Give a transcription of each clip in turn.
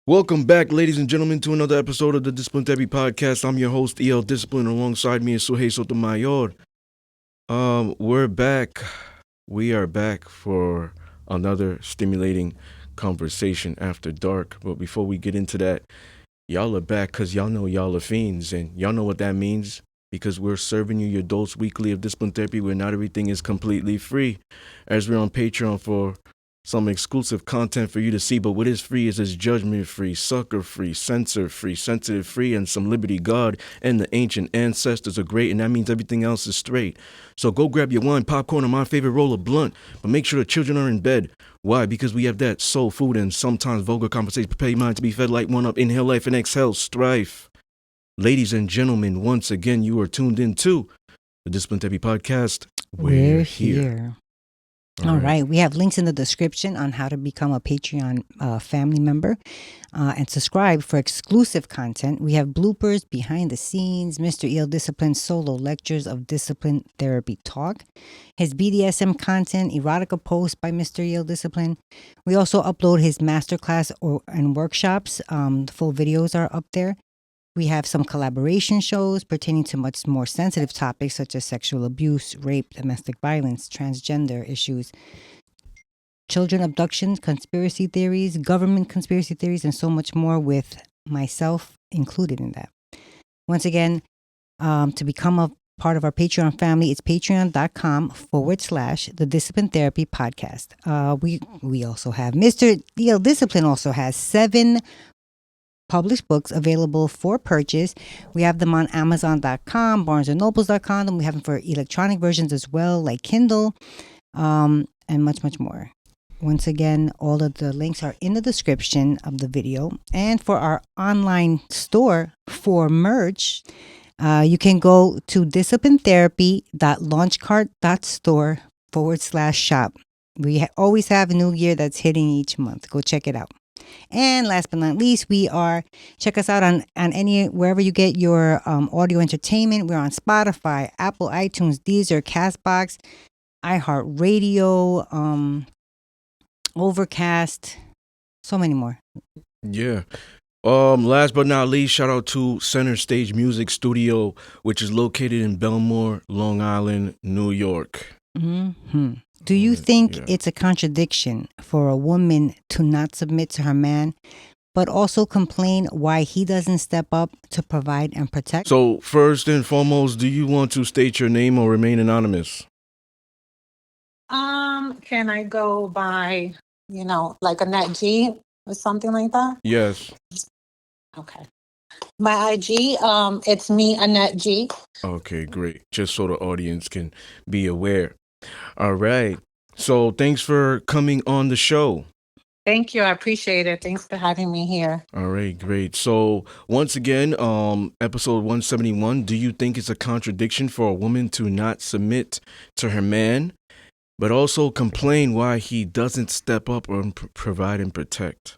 Welcome back, ladies and gentlemen, to another episode of the Discipline Therapy Podcast. I'm your host, EL Discipline. Alongside me is Suhey Sotomayor. We're back. We are back for another stimulating conversation after dark. But before we get into that, y'all are back because y'all know y'all are fiends, and y'all know what that means. Because we're serving you your dose weekly of discipline therapy, where not everything is completely free, as we're on Patreon for some exclusive content for you to see. But what is free is judgment free, sucker free, censor free, sensitive free, and some liberty. God and the ancient ancestors are great, and that means everything else is straight. So go grab your wine, popcorn, or my favorite roll of blunt, but make sure the children are in bed. Why? Because we have that soul food and sometimes vulgar conversation. Prepare your mind to be fed like one up. Inhale life and exhale strife. Ladies and gentlemen, once again, you are tuned in to the Discipline Therapy Podcast. We're here. All right. We have links in the description on how to become a Patreon family member and subscribe for exclusive content. We have bloopers, behind the scenes, Mr. EL Discipline solo lectures of discipline therapy talk, his BDSM content, erotica posts by Mr. EL Discipline. We also upload his masterclass and workshops. The full videos are up there. We have some collaboration shows pertaining to much more sensitive topics such as sexual abuse, rape, domestic violence, transgender issues, children abductions, conspiracy theories, government conspiracy theories, and so much more, with myself included in that. Once again, to become a part of our Patreon family, it's patreon.com/the Discipline Therapy Podcast. We also have Mr. EL Discipline also has 7 published books available for purchase. We have them on Amazon.com, BarnesandNobles.com, and we have them for electronic versions as well, like Kindle, and much, much more. Once again, all of the links are in the description of the video. And for our online store for merch, you can go to disciplinetherapy.launchcart.store/shop. We always have a new gear that's hitting each month. Go check it out. And last but not least, check us out on wherever you get your audio entertainment. We're on Spotify, Apple, iTunes, Deezer, Castbox, iHeartRadio, Overcast, so many more. Yeah. Last but not least, shout out to Center Stage Music Studio, which is located in Belmore, Long Island, New York. Mm-hmm. Do you think it's a contradiction for a woman to not submit to her man, but also complain why he doesn't step up to provide and protect? So first and foremost, do you want to state your name or remain anonymous? Can I go by, like Annette G or something like that? Yes. Okay. My IG, it's me, Annette G. Okay, great. Just so the audience can be aware. All right. So thanks for coming on the show. Thank you. I appreciate it. Thanks for having me here. All right, great. So once again, episode 171, do you think it's a contradiction for a woman to not submit to her man, but also complain why he doesn't step up or provide and protect?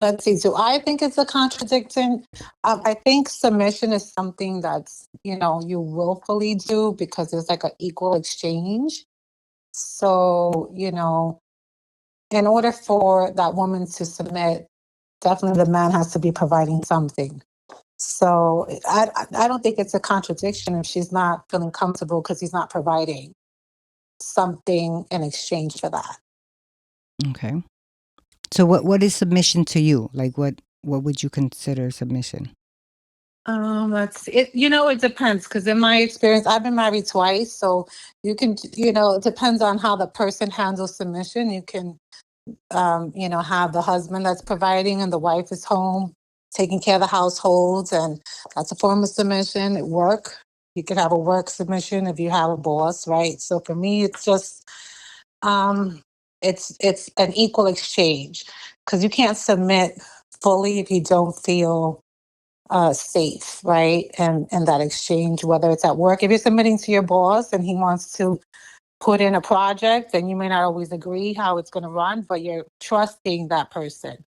Let's see. So I think it's a contradiction. I think submission is something that's, you willfully do because it's like an equal exchange. So, in order for that woman to submit, definitely the man has to be providing something. So I don't think it's a contradiction if she's not feeling comfortable because he's not providing something in exchange for that. Okay. So what is submission to you? Like what would you consider submission? It depends, because in my experience, I've been married twice, so you can, it depends on how the person handles submission. You can, have the husband that's providing and the wife is home taking care of the households, and that's a form of submission. At work, you could have a work submission if you have a boss, right? So for me, it's just, it's an equal exchange, because you can't submit fully if you don't feel safe, right? And that exchange, whether it's at work, if you're submitting to your boss and he wants to put in a project, then you may not always agree how it's going to run, but you're trusting that person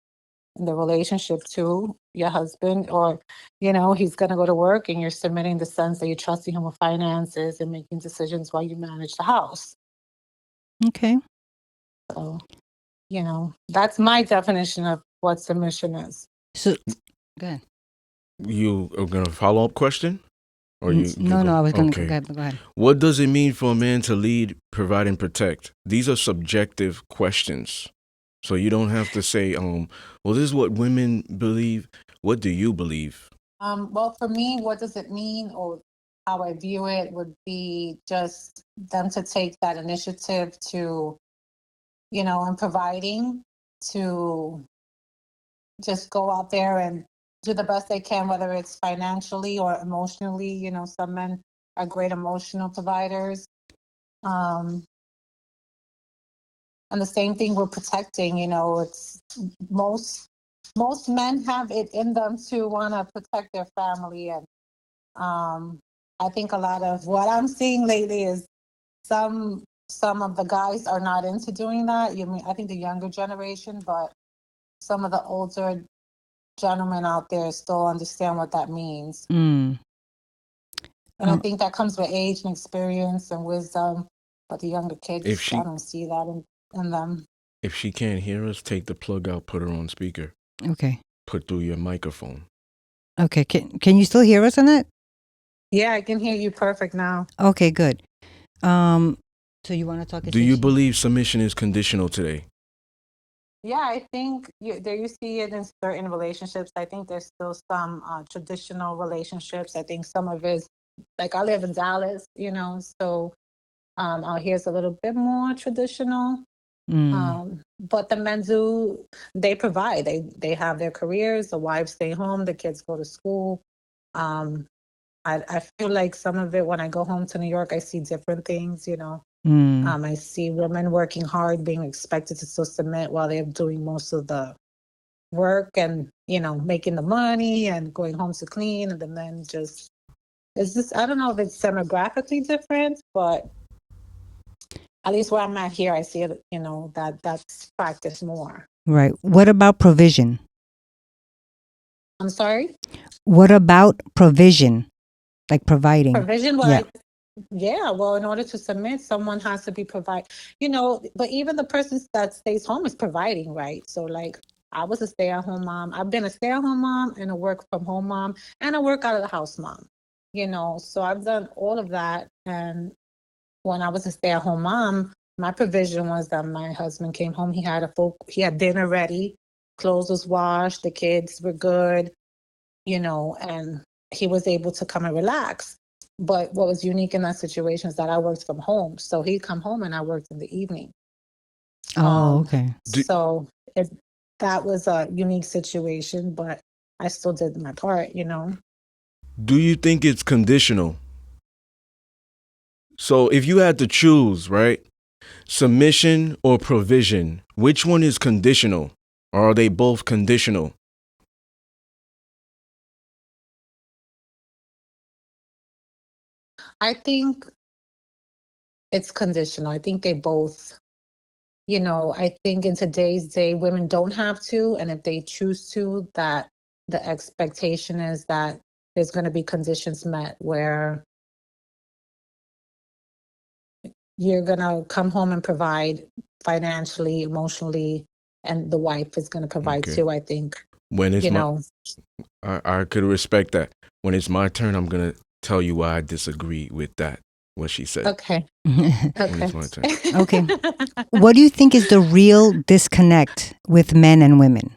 in the relationship to your husband, or, he's going to go to work and you're submitting the sense that you're trusting him with finances and making decisions while you manage the house. Okay. So. That's my definition of what submission is. So, go ahead. You are gonna follow up question, or No, I was gonna go okay. ahead. What does it mean for a man to lead, provide, and protect? These are subjective questions, so you don't have to say, well, this is what women believe. What do you believe? Well, for me, what does it mean, or how I view it, would be just them to take that initiative to, in providing, to just go out there and do the best they can, whether it's financially or emotionally. Some men are great emotional providers. And the same thing with protecting. It's most men have it in them to want to protect their family. And I think a lot of what I'm seeing lately is some of the guys are not into doing that. I think the younger generation, but some of the older gentlemen out there still understand what that means. And I think that comes with age and experience and wisdom. But the younger kids, I don't see that in them. If she can't hear us, take the plug out, put her on speaker. Okay. Put through your microphone. Okay. Can you still hear us, Annette? Yeah, I can hear you perfect now. Okay, good. So you want to talk? Do you believe submission is conditional today? Yeah, I think there you see it in certain relationships. I think there's still some traditional relationships. I think some of it is, like, I live in Dallas, so out here is a little bit more traditional. But the men they provide. They have their careers. The wives stay home. The kids go to school. I feel like some of it, when I go home to New York, I see different things. I see women working hard, being expected to still submit while they're doing most of the work and, making the money and going home to clean. And the men I don't know if it's demographically different, but at least where I'm at here, I see it, that's practiced more. Right. What about provision? I'm sorry? What about provision? Like providing? Provision? Well, well, in order to submit, someone has to be but even the person that stays home is providing, right? So, like, I was a stay-at-home mom. I've been a stay-at-home mom and a work-from-home mom and a work-out-of-the-house mom, so I've done all of that. And when I was a stay-at-home mom, my provision was that my husband came home, he had dinner ready, clothes was washed, the kids were good, and he was able to come and relax. But what was unique in that situation is that I worked from home. So he'd come home and I worked in the evening. Okay. So that was a unique situation, but I still did my part, Do you think it's conditional? So if you had to choose, right, submission or provision, which one is conditional? Or are they both conditional? I think it's conditional. I think they both, I think in today's day, women don't have to. And if they choose to, that the expectation is that there's going to be conditions met where you're going to come home and provide financially, emotionally, and the wife is going to provide too, I think. When it's I could respect that. When it's my turn, I'm going to tell you why I disagree with that, what she said. Okay. When it's my turn. Okay. What do you think is the real disconnect with men and women?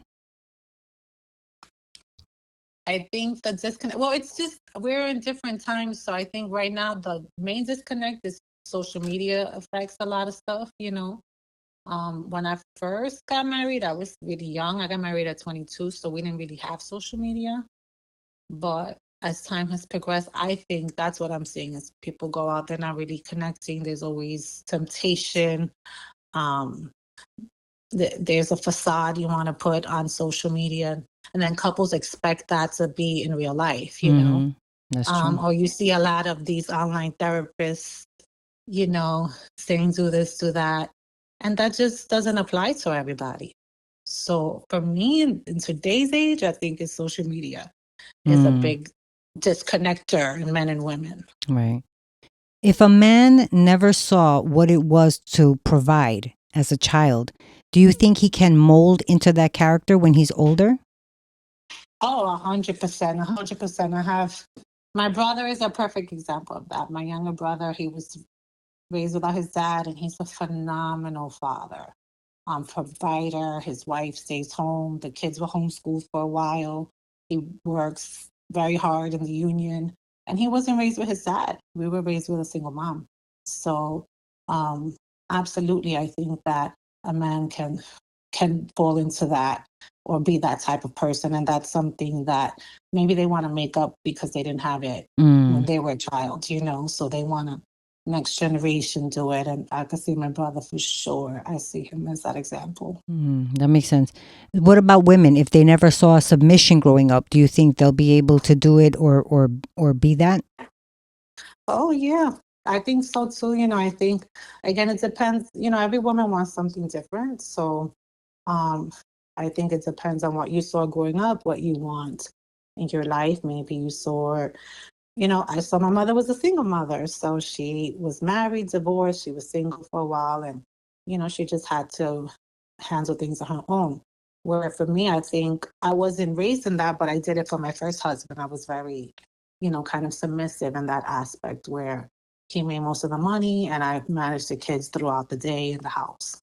I think the disconnect, well, it's just, we're in different times. So I think right now the main disconnect is social media affects a lot of stuff, When I first got married, I was really young. I got married at 22, so we didn't really have social media. But as time has progressed, I think that's what I'm seeing is people go out, they're not really connecting. There's always temptation. There's a facade you want to put on social media, and then couples expect that to be in real life, That's true. Or you see a lot of these online therapists, saying do this, do that, and that just doesn't apply to everybody. So for me, in today's age, I think it's social media is a big disconnector in men and women. Right. If a man never saw what it was to provide as a child, Do you think he can mold into that character when he's older? Oh, 100%, 100%. My brother is a perfect example of that. My younger brother, he was raised without his dad, and he's a phenomenal father. Provider. His wife stays home. The kids were homeschooled for a while. He works very hard in the union, and he wasn't raised with his dad. We were raised with a single mom. So, absolutely, I think that a man can fall into that or be that type of person, and that's something that maybe they want to make up because they didn't have it when they were a child, so they want to next generation do it. And I could see my brother for sure. I see him as that example. That makes sense. What about women? If they never saw submission growing up, do you think they'll be able to do it or be that? Oh yeah, I think so too. I think again it depends. Every woman wants something different. So I think it depends on what you saw growing up, what you want in your life. Maybe you saw, I saw my mother was a single mother. So she was married, divorced, she was single for a while, and, she just had to handle things on her own. Where for me, I think I wasn't raised in that, but I did it for my first husband. I was very, kind of submissive in that aspect where he made most of the money and I managed the kids throughout the day in the house.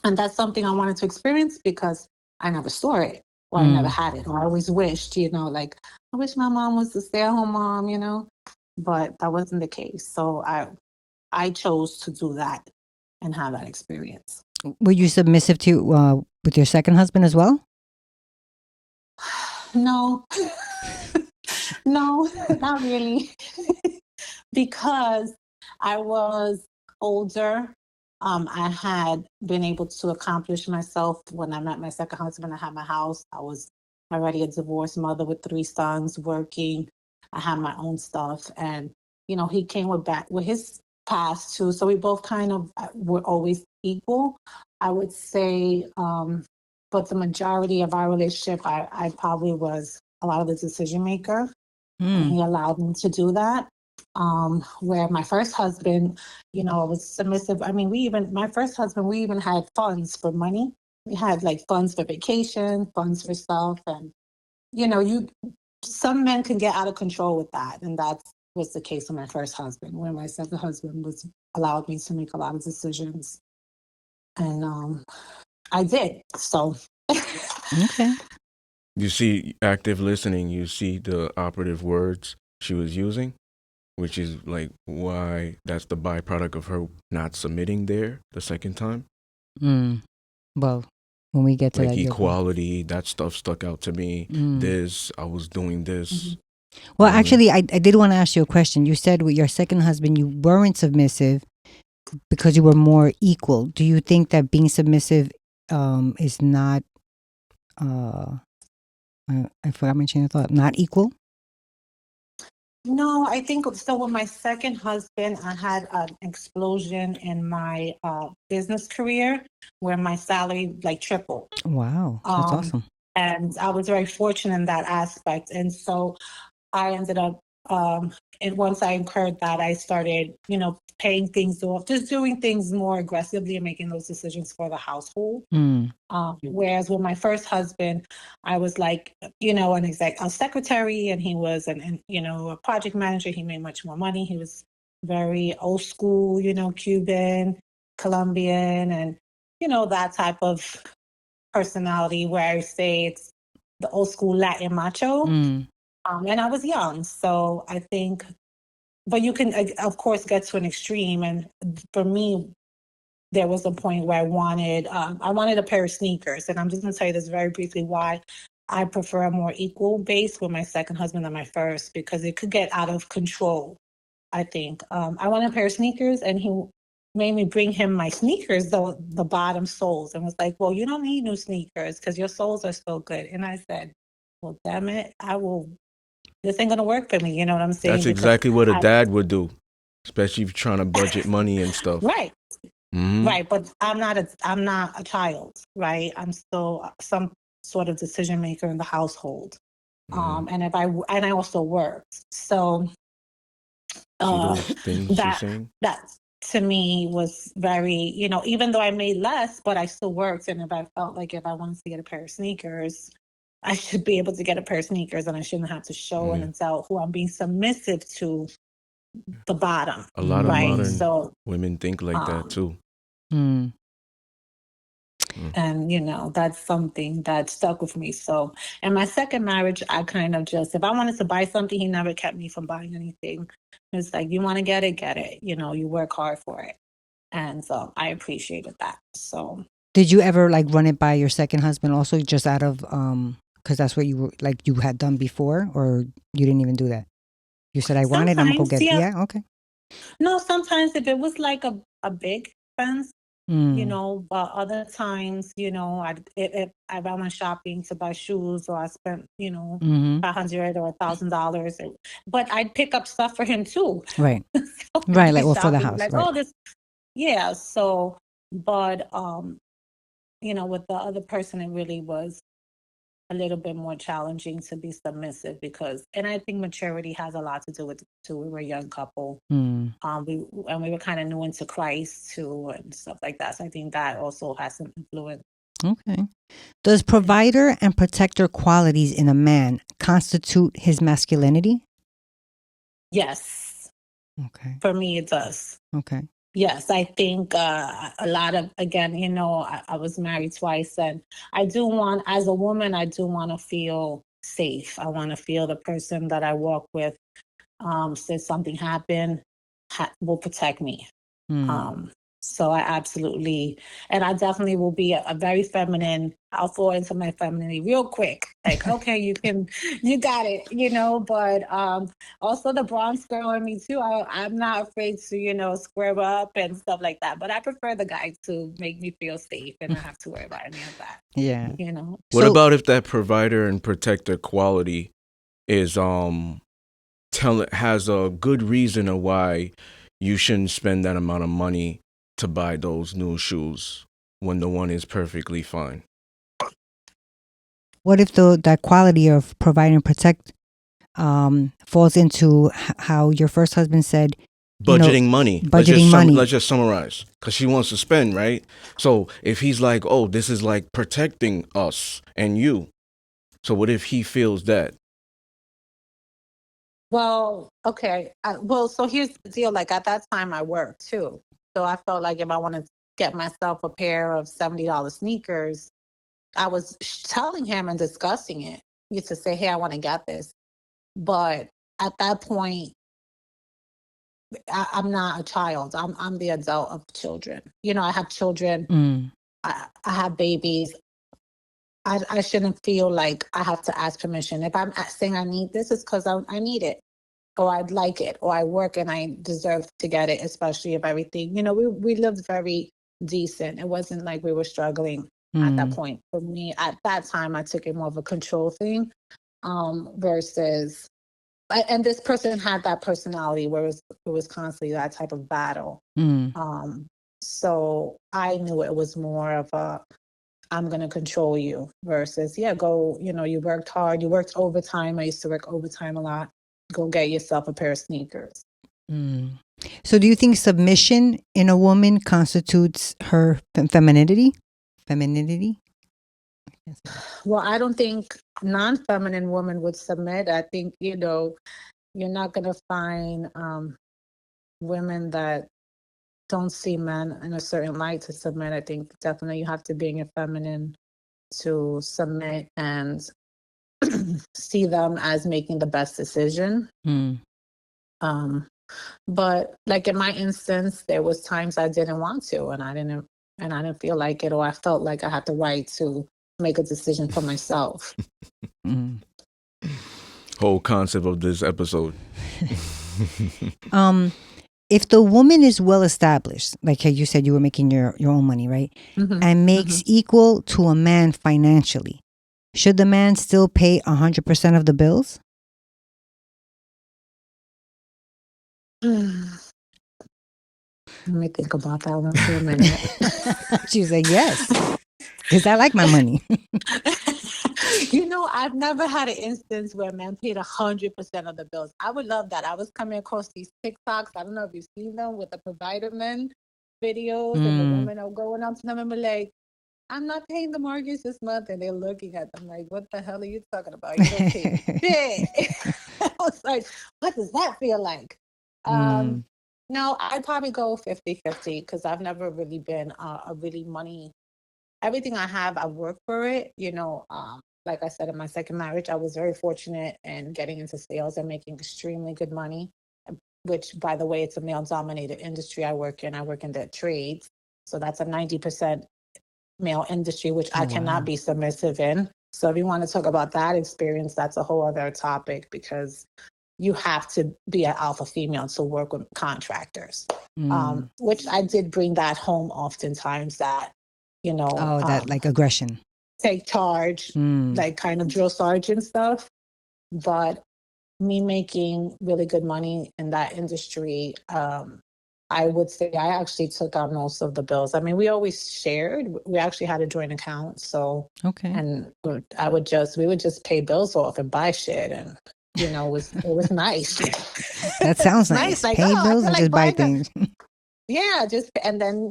And that's something I wanted to experience because I never saw it or I never had it. Or I always wished, like, I wish my mom was a stay-at-home mom, but that wasn't the case. So I chose to do that and have that experience. Were you submissive to with your second husband as well? No, no, not really. Because I was older. I had been able to accomplish myself when I met my second husband. I had my house. I was already a divorced mother with 3 sons working. I had my own stuff. And, he came with his past too. So we both kind of were always equal, I would say. But the majority of our relationship, I probably was a lot of the decision maker. And he allowed me to do that. Where my first husband, I was submissive. I mean, my first husband, we even had funds for money. We had like funds for vacation, funds for stuff. And, some men can get out of control with that. And that was the case with my first husband, where my second husband allowed me to make a lot of decisions. And I did. So. Okay. You see active listening, you see the operative words she was using, which is like why that's the byproduct of her not submitting there the second time. Well, when we get to like that, equality, that stuff stuck out to me. This, I was doing this. Well, actually, I did want to ask you a question. You said with your second husband, you weren't submissive because you were more equal. Do you think that being submissive is not, I forgot my chain of thought, not equal? No, I think so. With my second husband, I had an explosion in my business career where my salary like tripled. Wow, that's awesome. And I was very fortunate in that aspect. And so I ended up, and once I incurred that, I started, paying things off, just doing things more aggressively and making those decisions for the household. Whereas with my first husband, I was like, a secretary, and he was a project manager. He made much more money. He was very old school, Cuban, Colombian, and, that type of personality where I say it's the old school Latin macho. And I was young. So I think, but you can, of course, get to an extreme. And for me, there was a point where I wanted a pair of sneakers. And I'm just going to tell you this very briefly why I prefer a more equal base with my second husband than my first, because it could get out of control, I think. I wanted a pair of sneakers, and he made me bring him my sneakers, the bottom soles, and was like, well, you don't need new sneakers because your soles are still good. And I said, well, damn it, this ain't going to work for me. You know what I'm saying? That's exactly what a dad would do, especially if you're trying to budget money and stuff. Right. Right. But I'm not a child, right? I'm still some sort of decision maker in the household. And I also worked. So see those things you're saying? to me was very, even though I made less, but I still worked. And if I felt like if I wanted to get a pair of sneakers, I should be able to get a pair of sneakers, and I shouldn't have to show and tell who I'm being submissive to the bottom. A lot of right? modern So, women think like that too. Mm. and that's something that stuck with me. So in my second marriage, I kind of just, if I wanted to buy something, he never kept me from buying anything. It's like, you want to get it, you work hard for it. And so I appreciated that. So Did you ever like run it by your second husband also, just out of because that's what you were like you had done before, or you didn't even do that? You said, I want it, I'm gonna go sometimes, get it. yeah. Yeah, okay. No, sometimes if it was like a big expense, but other times, if I went shopping to buy shoes, or I spent, Mm-hmm. $500 or $1,000, but I'd pick up stuff for him too. Right. So Right, I'd like be well for the shopping, house, like, right. oh, this, yeah. So, but with the other person, it really was a little bit more challenging to be submissive and I think maturity has a lot to do with it too. We were a young couple. Mm. We were kind of new into Christ too, and stuff like that. So I think that also has some influence. Okay. Does provider and protector qualities in a man constitute his masculinity? Yes, Okay. for me it does. Okay. Yes, I think a lot of, again, I was married twice, and I do want, as a woman, I do want to feel safe. I want to feel the person that I walk with, should something happen, will protect me. Mm. So I absolutely, and I definitely will be a very feminine. I'll fall into my femininity real quick. Like, okay, you got it, but also the Bronx girl in me too. I'm not afraid to, square up and stuff like that. But I prefer the guy to make me feel safe and not have to worry about any of that. Yeah. What about if that provider and protector quality is has a good reason of why you shouldn't spend that amount of money to buy those new shoes when the one is perfectly fine? What if that quality of provide and protect falls into how your first husband said, budgeting money. Money. Let's just summarize, because she wants to spend, right? So if he's like, oh, this is like protecting us and you. So what if he feels that? Well, okay. So here's the deal. Like at that time I worked too. So I felt like if I wanted to get myself a pair of $70 sneakers, I was telling him and discussing it. Used to say, hey, I want to get this. But at that point, I'm not a child. I'm the adult of children. I have children. Mm. I have babies. I shouldn't feel like I have to ask permission. If I'm saying I need this, it's because I need it, or I'd like it, or I work and I deserve to get it, especially if everything, we lived very decent. It wasn't like we were struggling at that point. For me, at that time, I took it more of a control thing versus, and this person had that personality where it was constantly that type of battle. So I knew it was more of a, I'm going to control you versus, go, you worked hard, you worked overtime. I used to work overtime a lot. Go get yourself a pair of sneakers. So do you think submission in a woman constitutes her femininity? Well, I don't think non-feminine women would submit. I think, you're not going to find women that don't see men in a certain light to submit. I think definitely you have to be in your feminine to submit and see them as making the best decision. But like in my instance, there was times I didn't want to, and I didn't feel like it, or I felt like I had the right to make a decision for myself. Whole concept of this episode. If the woman is well established, like you said, you were making your own money, right? And makes equal to a man financially, should the man still pay 100% of the bills? Let me think about that one for a minute. She was like, yes, because I like my money. I've never had an instance where a man paid 100% of the bills. I would love that. I was coming across these TikToks. I don't know if you've seen them with the provider men videos, and the women are going up to them and be like, I'm not paying the mortgage this month. And they're looking at them like, what the hell are you talking about? You don't pay shit. I was like, what does that feel like? No, I'd probably go 50-50 because I've never really been a really money. Everything I have, I work for it. Like I said, in my second marriage, I was very fortunate in getting into sales and making extremely good money, which, by the way, it's a male-dominated industry I work in. I work in the trades. So that's a 90% male industry, which I cannot be submissive in. So if you want to talk about that experience, that's a whole other topic because you have to be an alpha female to work with contractors, which I did bring that home oftentimes that, that like aggression. Take charge, like kind of drill sergeant stuff. But me making really good money in that industry, I would say I actually took out most of the bills. I mean, we always shared. We actually had a joint account. So, and we would just pay bills off and buy shit. And, it was nice. That sounds nice. Like, pay bills and just buy things. Yeah, and then,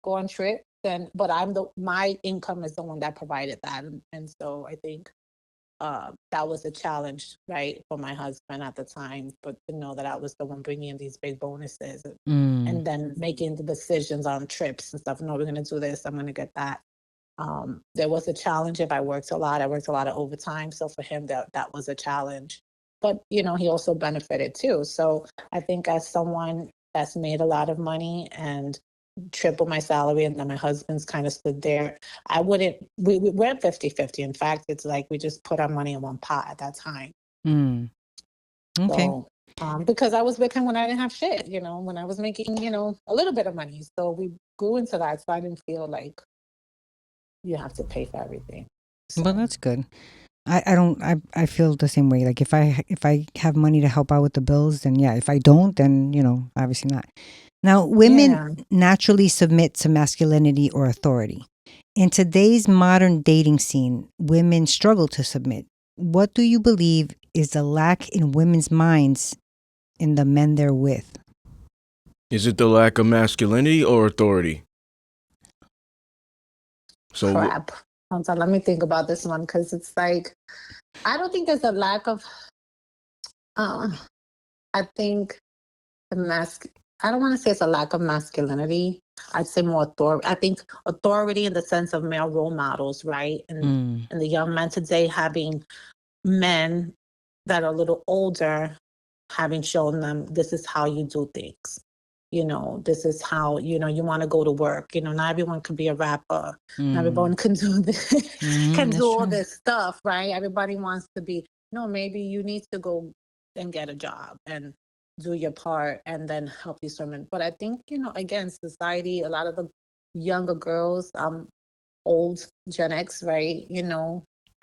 go on trips. But my income is the one that provided that. And so I think that was a challenge, right, for my husband at the time, but to know that I was the one bringing in these big bonuses and then making the decisions on trips and stuff. No, we're going to do this. I'm going to get that. There was a challenge if I worked a lot. I worked a lot of overtime. So for him, that was a challenge. But, he also benefited too. So I think as someone that's made a lot of money and triple my salary, and then my husband's kind of stood there, we're at 50-50. In fact, it's like we just put our money in one pot at that time. Okay. So, because I was with him when I didn't have shit, when I was making, a little bit of money. So we grew into that. So I didn't feel like you have to pay for everything. So. Well, that's good. I feel the same way. Like if I have money to help out with the bills, then yeah. If I don't, then obviously not. Now, women naturally submit to masculinity or authority. In today's modern dating scene, women struggle to submit. What do you believe is the lack in women's minds in the men they're with? Is it the lack of masculinity or authority? So crap. Let me think about this one, because it's like, I don't think there's a lack of, I think I don't want to say it's a lack of masculinity. I'd say more authority. I think authority in the sense of male role models, right? And the young men today having men that are a little older, having shown them this is how you do things. This is how, you want to go to work. Not everyone can be a rapper. Not everyone can do this, can do all this stuff, right? Everybody wants to be, no, maybe you need to go and get a job and do your part and then help these women. But I think, again, society, a lot of the younger girls, old Gen X, right?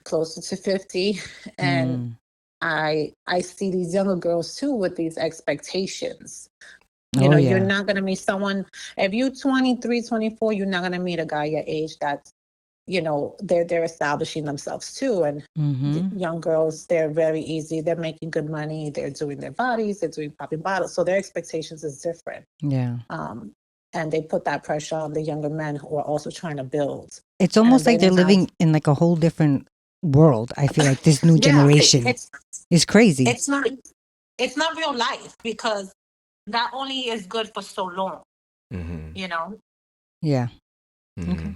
Closer to 50. And I see these younger girls too with these expectations. You're not going to meet someone, if you're 23, 24, you're not going to meet a guy your age that's, they're establishing themselves too. And young girls, they're very easy. They're making good money. They're doing their bodies. They're doing popping bottles. So their expectations is different. Yeah. And they put that pressure on the younger men who are also trying to build. It's almost like they're living in like a whole different world. I feel like this new generation is crazy. It's not real life, because that only is good for so long, Yeah. Okay.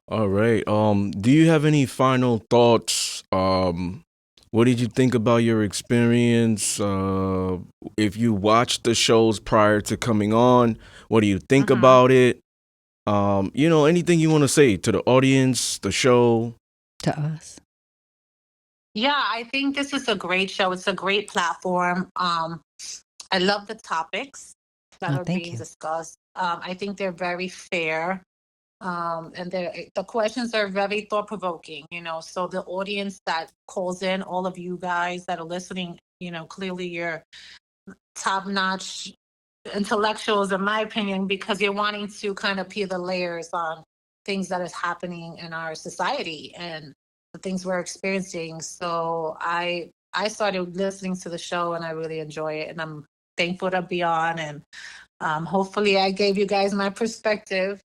All right. Do you have any final thoughts? What did you think about your experience? If you watched the shows prior to coming on, what do you think about it? Anything you want to say to the audience, the show, to us? Yeah, I think this is a great show. It's a great platform. I love the topics that are being discussed. I think they're very fair. And the questions are very thought-provoking, so the audience that calls in, all of you guys that are listening, clearly you're top-notch intellectuals, in my opinion, because you're wanting to kind of peel the layers on things that is happening in our society. And the things we're experiencing. So I started listening to the show and I really enjoy it, and I'm thankful to be on, and hopefully I gave you guys my perspective.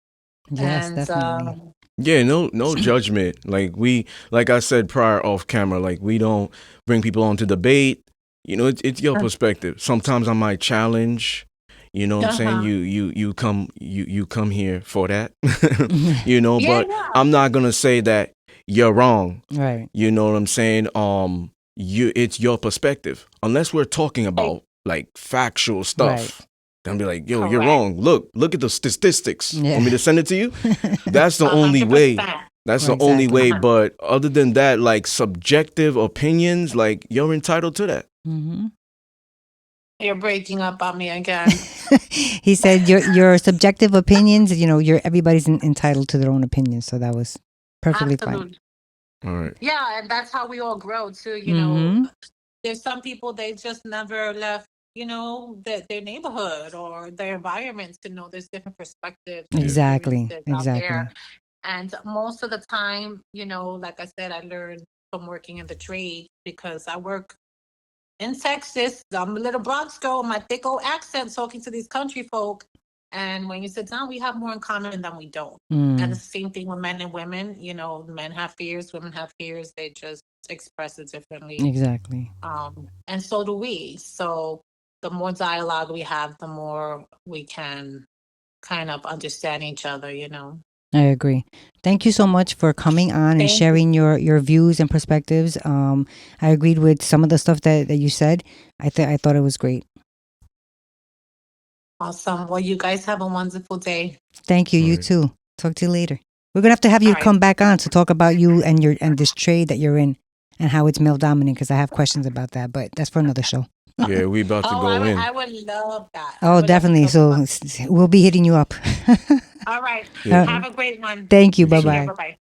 Yes, And definitely. Yeah, no judgment. Like I said prior off camera, like we don't bring people on to debate. You know, it's your perspective. Sometimes I might challenge. You know what I'm saying? uh-huh. You come here for that. You know, Yeah, but yeah. I'm not gonna say that you're wrong. Right. You know what I'm saying? It's your perspective. Unless we're talking about like factual stuff. Right. Then be like, yo, you're Correct. wrong. Look at the statistics. Yeah. Want me to send it to you? That's the only way. 100%. That's Right, the only exactly. way. But other than that, like subjective opinions, like you're entitled to that. Mm-hmm. You're breaking up on me again. He said your subjective opinions, everybody's entitled to their own opinions, so that was perfectly fine. Absolutely. All right. Yeah, and that's how we all grow too. Mhm. There's some people they just never left, their neighborhood or their environment to know there's different perspectives and Exactly. experiences out Exactly. there. And most of the time, like I said, I learned from working in the trade because I work in Texas. I'm a little Bronx girl, with my thick old accent talking to these country folk. And when you sit down, we have more in common than we don't. And Mm. it's the same thing with men and women. Men have fears, women have fears. They just express it differently. Exactly. And so do we. So the more dialogue we have, the more we can kind of understand each other, I agree. Thank you so much for coming on and Thank you. sharing your views and perspectives. I agreed with some of the stuff that you said. I thought it was great. Awesome. Well, you guys have a wonderful day. Thank you. You Right. too. Talk to you later. We're gonna have to have you All right. come back on to talk about you and this trade that you're in and how it's male dominant, because I have questions about that, but that's for another show. Yeah, we about to Oh, go in. I would love that. I Oh, would love to definitely. talk So about- we'll be hitting you up. all right. Yeah. Have a great one. Thank you. Bye You too. bye. Bye-bye.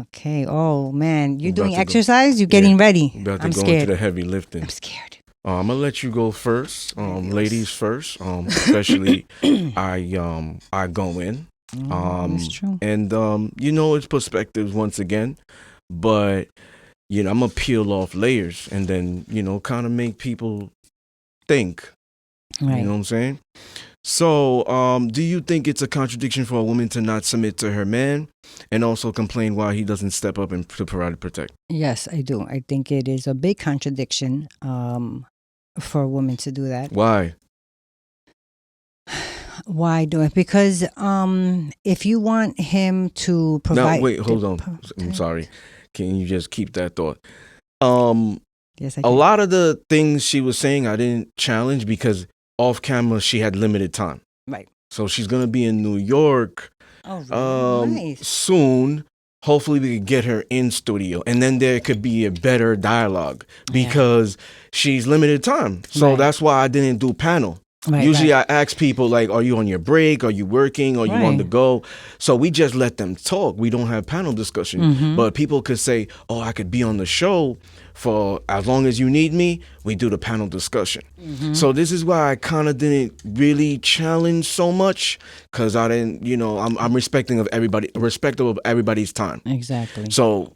Okay. Oh man, you're We're doing about to go. exercise. You're getting ready. We about to I'm go scared. into the heavy lifting. I'm scared. I'm gonna let you go first. Yes. Ladies first. Especially I go in. That's true. And it's perspectives once again, but I'm gonna peel off layers and then kind of make people think. Right. You know what I'm saying? So, do you think it's a contradiction for a woman to not submit to her man and also complain why he doesn't step up and to provide and protect? Yes, I do. I think it is a big contradiction for a woman to do that. Why? Why do it? Because if you want him to provide. Now, wait, hold on. I'm sorry. Can you just keep that thought? Yes, I A can. lot of the things she was saying, I didn't challenge because off camera she had limited time. Right. So she's gonna be in New York Oh, nice. soon. Hopefully we could get her in studio, and then there could be a better dialogue because she's limited time. So Right. that's why I didn't do panel. Right, Usually right. I ask people like, are you on your break? Are you working? Are you on the Right. go? So we just let them talk. We don't have panel discussion. Mhm. But people could say, oh, I could be on the show for as long as you need me. We do the panel discussion. Mm-hmm. So this is why I kind of didn't really challenge so much because I didn't, I'm respecting of everybody's time. Exactly. So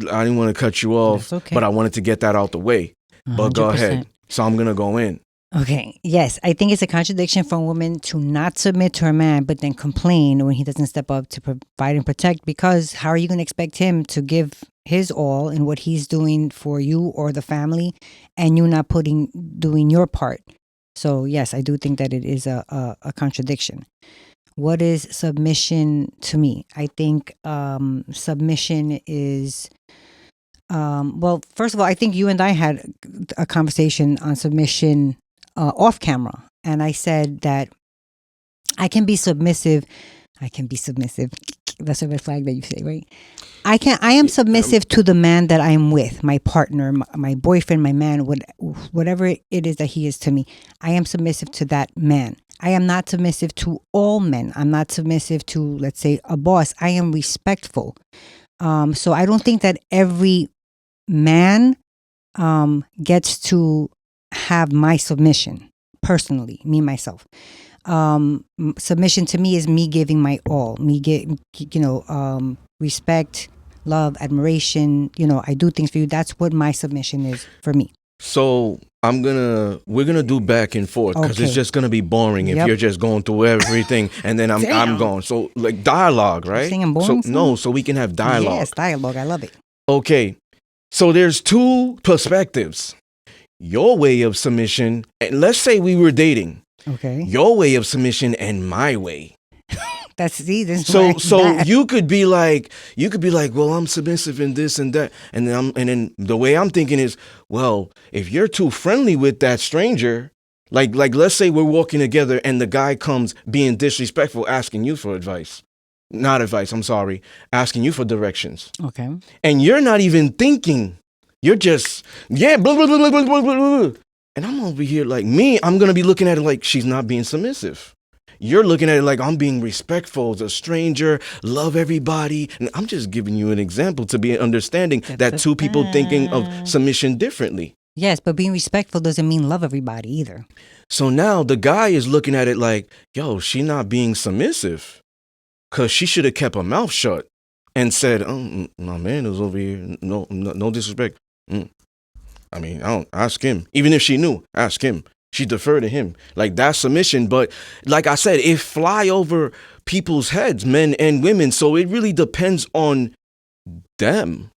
I didn't want to cut you off, That's okay. but I wanted to get that out the way. But go 100%. ahead. So I'm going to go in. Okay. Yes, I think it's a contradiction for a woman to not submit to her man, but then complain when he doesn't step up to provide and protect. Because how are you going to expect him to give his all in what he's doing for you or the family, and you not doing your part? So yes, I do think that it is a contradiction. What is submission to me? I think submission is. Well, first of all, I think you and I had a conversation on submission off camera, and I said that I can be submissive. That's a red flag that you say, right? I am submissive to the man that I'm with, my partner, my boyfriend, my man, whatever it is that he is to me. I am submissive to that man. I am not submissive to all men. I'm not submissive to, let's say, a boss. I am respectful. So I don't think that every man gets to have my submission personally, me myself. Submission to me is me giving my all, me get respect, love, admiration. You know, I do things for you. That's what my submission is for me. So we're gonna do back and forth because it's Okay. just gonna be boring if Yep. you're just going through everything and then I'm Damn. going. So like dialogue, right? singing So boring no, songs? so we can have dialogue. Yes, dialogue. I love it. Okay. So there's two perspectives. Your way of submission, and let's say we were dating. Okay. Your way of submission and my way. That's this. So you could be like, well, I'm submissive in this and that, and then the way I'm thinking is, well, if you're too friendly with that stranger, like let's say we're walking together and the guy comes being disrespectful, asking you for advice, not advice, I'm sorry, asking you for directions, Okay. and you're not even thinking, you're just blah blah blah blah blah blah blah, and I'm over here like I'm gonna be looking at it like she's not being submissive. You're looking at it like I'm being respectful as a stranger, love everybody. And I'm just giving you an example to be understanding that two people thinking of submission differently. Yes, but being respectful doesn't mean love everybody either. So now the guy is looking at it like, yo, she not being submissive because she should have kept her mouth shut and said, my man is over here. No disrespect. I mean, I don't ask him. Even if she knew, ask him. She deferred to him. Like that's submission. But like I said, it fly over people's heads, men and women. So it really depends on them.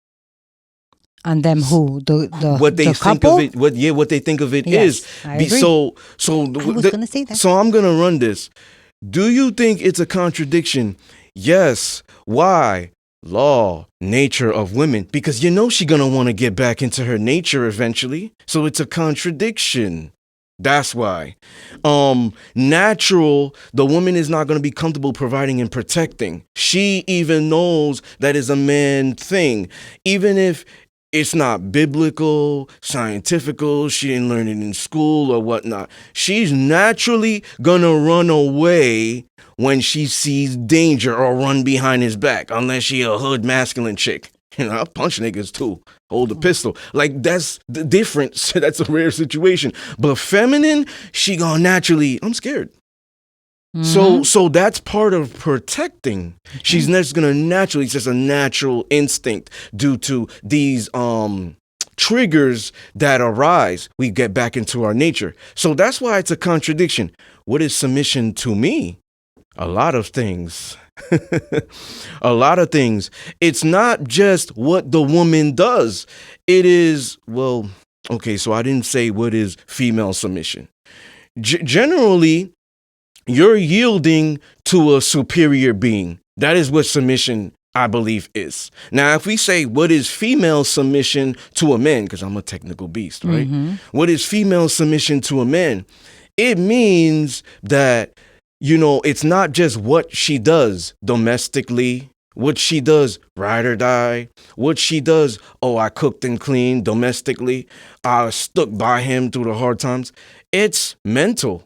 On them who? The What they the think couple? of it. What they think of it Yes, is. I agree. So I was going to say that. So I'm gonna run this. Do you think it's a contradiction? Yes. Why? Law, nature of women. Because you know she's gonna want to get back into her nature eventually. So it's a contradiction. That's why. Natural, the woman is not going to be comfortable providing and protecting. She even knows that is a man thing. Even if it's not biblical, scientifical, she didn't learn it in school or whatnot. She's naturally going to run away when she sees danger or run behind his back, unless she a hood masculine chick. You know, I'll punch niggas too. Hold a pistol. Like, that's the difference. That's a rare situation. But feminine, she gonna naturally, I'm scared. So that's part of protecting. She's just gonna naturally, it's just a natural instinct due to these triggers that arise. We get back into our nature. So that's why it's a contradiction. What is submission to me? A lot of things. A lot of things. It's not just what the woman does. It is, well, okay, so I didn't say what is female submission. Generally, you're yielding to a superior being. That is what submission, I believe, is. Now, if we say what is female submission to a man, because I'm a technical beast, right? What is female submission to a man? It means that, you know, it's not just what she does domestically, what she does ride or die, what she does, oh, I cooked and cleaned domestically, I stuck by him through the hard times. It's mental.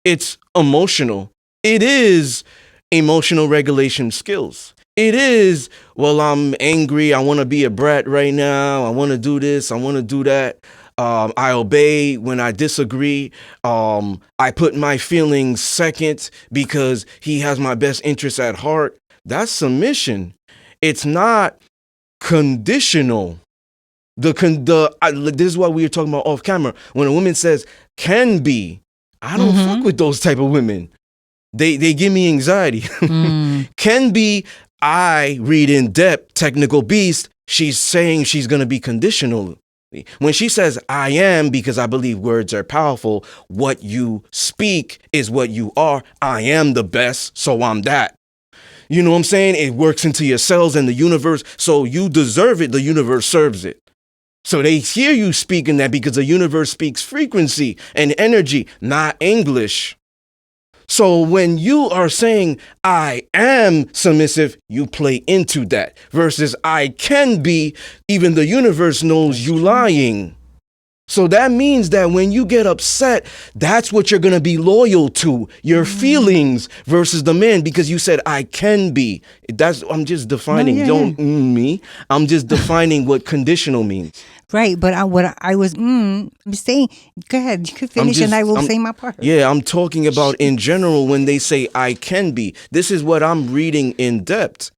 It's emotional. It is emotional regulation skills. It is, well, I'm angry. I want to be a brat right now. I want to do this. I want to do that. I obey when I disagree. I put my feelings second because he has my best interests at heart. That's submission. It's not conditional. This is what we were talking about off camera. When a woman says can be, I don't fuck with those type of women. They give me anxiety. Can be, I read in depth, technical beast. She's saying she's going to be conditional. When she says, I am, because I believe words are powerful, what you speak is what you are. I am the best, so I'm that. You know what I'm saying? It works into your cells and the universe, so you deserve it, the universe serves it. So they hear you speaking that because the universe speaks frequency and energy, not English. So when you are saying, I am submissive, you play into that. Versus I can be, even the universe knows you lying. So that means that when you get upset, that's what you're going to be loyal to, your feelings versus the man, because you said, I can be. I'm just defining, me. I'm just defining what conditional means. Right, but I'm saying, go ahead, you could finish and I will say my part. Yeah, I'm talking about in general when they say I can be. This is what I'm reading in depth.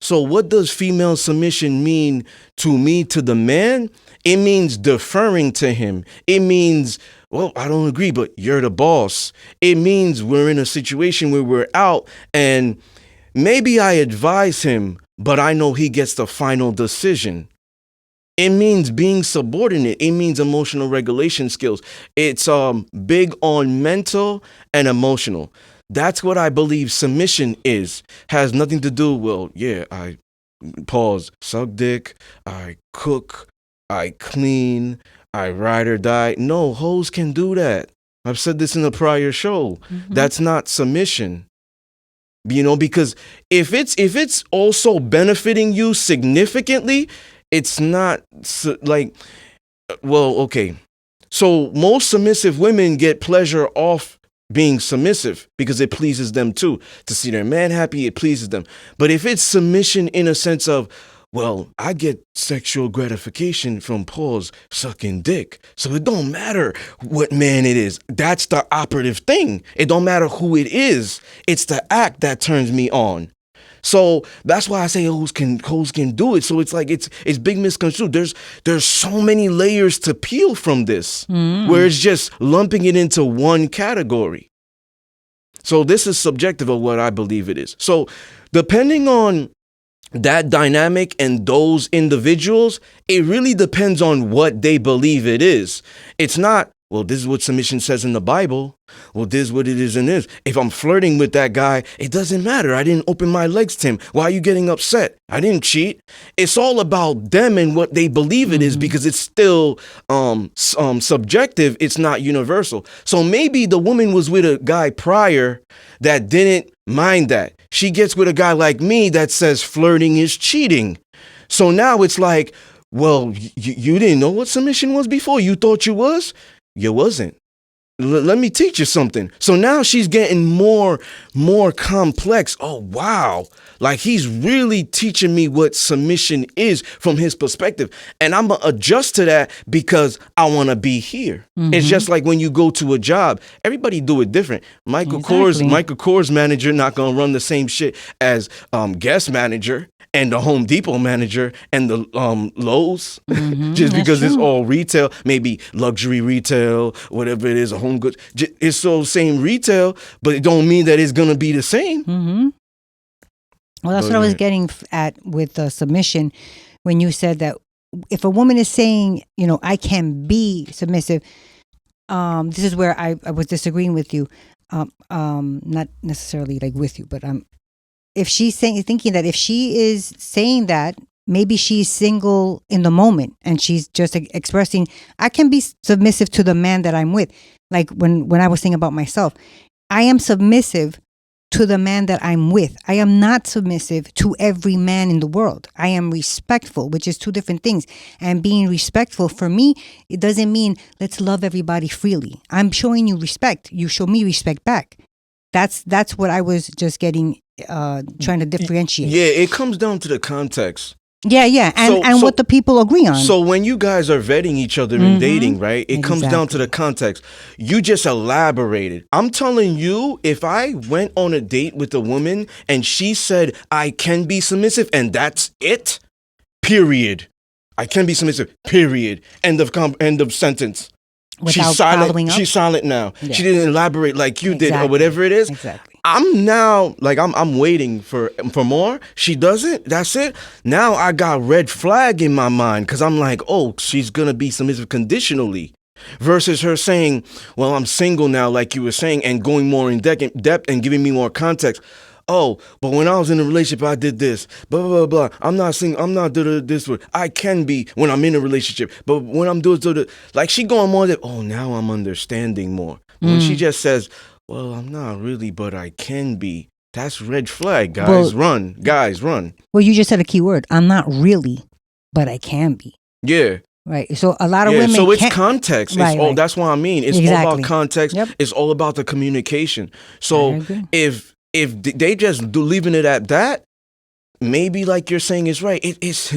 So what does female submission mean to me, to the man? It means deferring to him. It means, well, I don't agree, but you're the boss. It means we're in a situation where we're out and maybe I advise him, but I know he gets the final decision. It means being subordinate. It means emotional regulation skills. It's big on mental and emotional. That's what I believe submission is. Has nothing to do, well, yeah, I suck dick, I cook, I clean, I ride or die. No, hoes can do that. I've said this in a prior show. That's not submission. Because if it's also benefiting you significantly, it's not okay. So most submissive women get pleasure off being submissive because it pleases them too. To see their man happy, it pleases them. But if it's submission in a sense of, well, I get sexual gratification from sucking dick. So it don't matter what man it is. That's the operative thing. It don't matter who it is. It's the act that turns me on. So that's why I say hoes can do it. So it's like it's big misconstrued. There's so many layers to peel from this, where it's just lumping it into one category. So this is subjective of what I believe it is. So depending on that dynamic and those individuals, it really depends on what they believe it is. It's not, well, this is what submission says in the Bible. Well, this is what it is in this. If I'm flirting with that guy, it doesn't matter. I didn't open my legs to him. Why are you getting upset? I didn't cheat. It's all about them and what they believe it is, because it's still subjective. It's not universal. So maybe the woman was with a guy prior that didn't mind that. She gets with a guy like me that says flirting is cheating. So now it's like, well, you didn't know what submission was before. You thought you was. You wasn't. Let me teach you something. So now she's getting more complex. Oh, wow. Like he's really teaching me what submission is from his perspective. And I'm going to adjust to that because I want to be here. It's just like when you go to a job, everybody do it different. Michael Kors manager not going to run the same shit as guest manager and the Home Depot manager and the Lowe's, just because it's all retail, maybe luxury retail, whatever it is, a home goods. It's all same retail, but it don't mean that it's going to be the same. Well, that's what I was getting at with submission when you said that if a woman is saying, I can be submissive, this is where I was disagreeing with you, not necessarily like with you, but if she's thinking that if she is saying that, maybe she's single in the moment and she's just expressing, I can be submissive to the man that I'm with. Like when I was saying about myself, I am submissive to the man that I'm with. I am not submissive to every man in the world. I am respectful, which is two different things. And being respectful for me, it doesn't mean let's love everybody freely. I'm showing you respect. You show me respect back. That's what I was just getting, trying to differentiate. Yeah, it comes down to the context. Yeah, and what the people agree on. So when you guys are vetting each other in dating, right, it comes down to the context. You just elaborated. I'm telling you, if I went on a date with a woman and she said, I can be submissive, and that's it, period. I can be submissive, period. End of sentence. Without She's silent. following up? She's silent now. Yeah. She didn't elaborate like you did or whatever it is. Exactly. I'm now like I'm waiting for more. She doesn't. That's it. Now I got red flag in my mind because I'm like, oh, she's gonna be submissive conditionally, versus her saying, well, I'm single now, like you were saying, and going more in depth and giving me more context. Oh, but when I was in a relationship, I did this, blah, blah, blah, blah. I'm not single. I'm not doing this. I can be when I'm in a relationship. But when I'm doing, like she going more that, oh, now I'm understanding more. When she just says, well, I'm not really, but I can be. That's red flag, guys. Run. Guys, run. Well, you just said a key word. I'm not really, but I can be. Yeah. Right. So a lot of women. So it's context. Right. That's what I mean. It's all about context. Yep. It's all about the communication. So if they just leaving it at that, maybe like you're saying is right. It's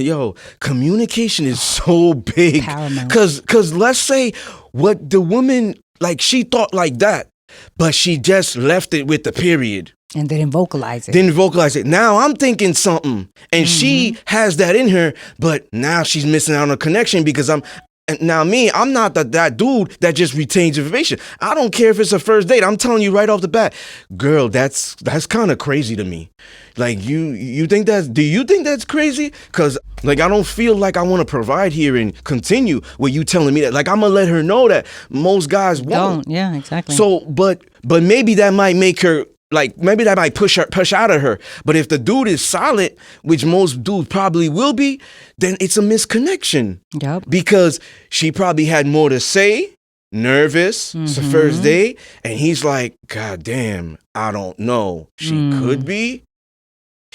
communication is so big. Paramount. Cause let's say what the woman, like she thought like that. but she just left it with the period. And didn't vocalize it. Didn't vocalize it. Now I'm thinking something, and she has that in her, but now she's missing out on a connection because I'm not that dude that just retains information. I don't care if it's a first date. I'm telling you right off the bat, girl, that's kind of crazy to me. Like do you think that's crazy? Because like I don't feel like I want to provide here and continue with you telling me that. Like I'm gonna let her know that most guys won't. Don't. Yeah, exactly. So, but maybe that might make her. Like maybe that might push out of her. But if the dude is solid, which most dudes probably will be, then it's a misconnection. Yep. Because she probably had more to say, nervous, it's the first day, and he's like, God damn, I don't know. She could be.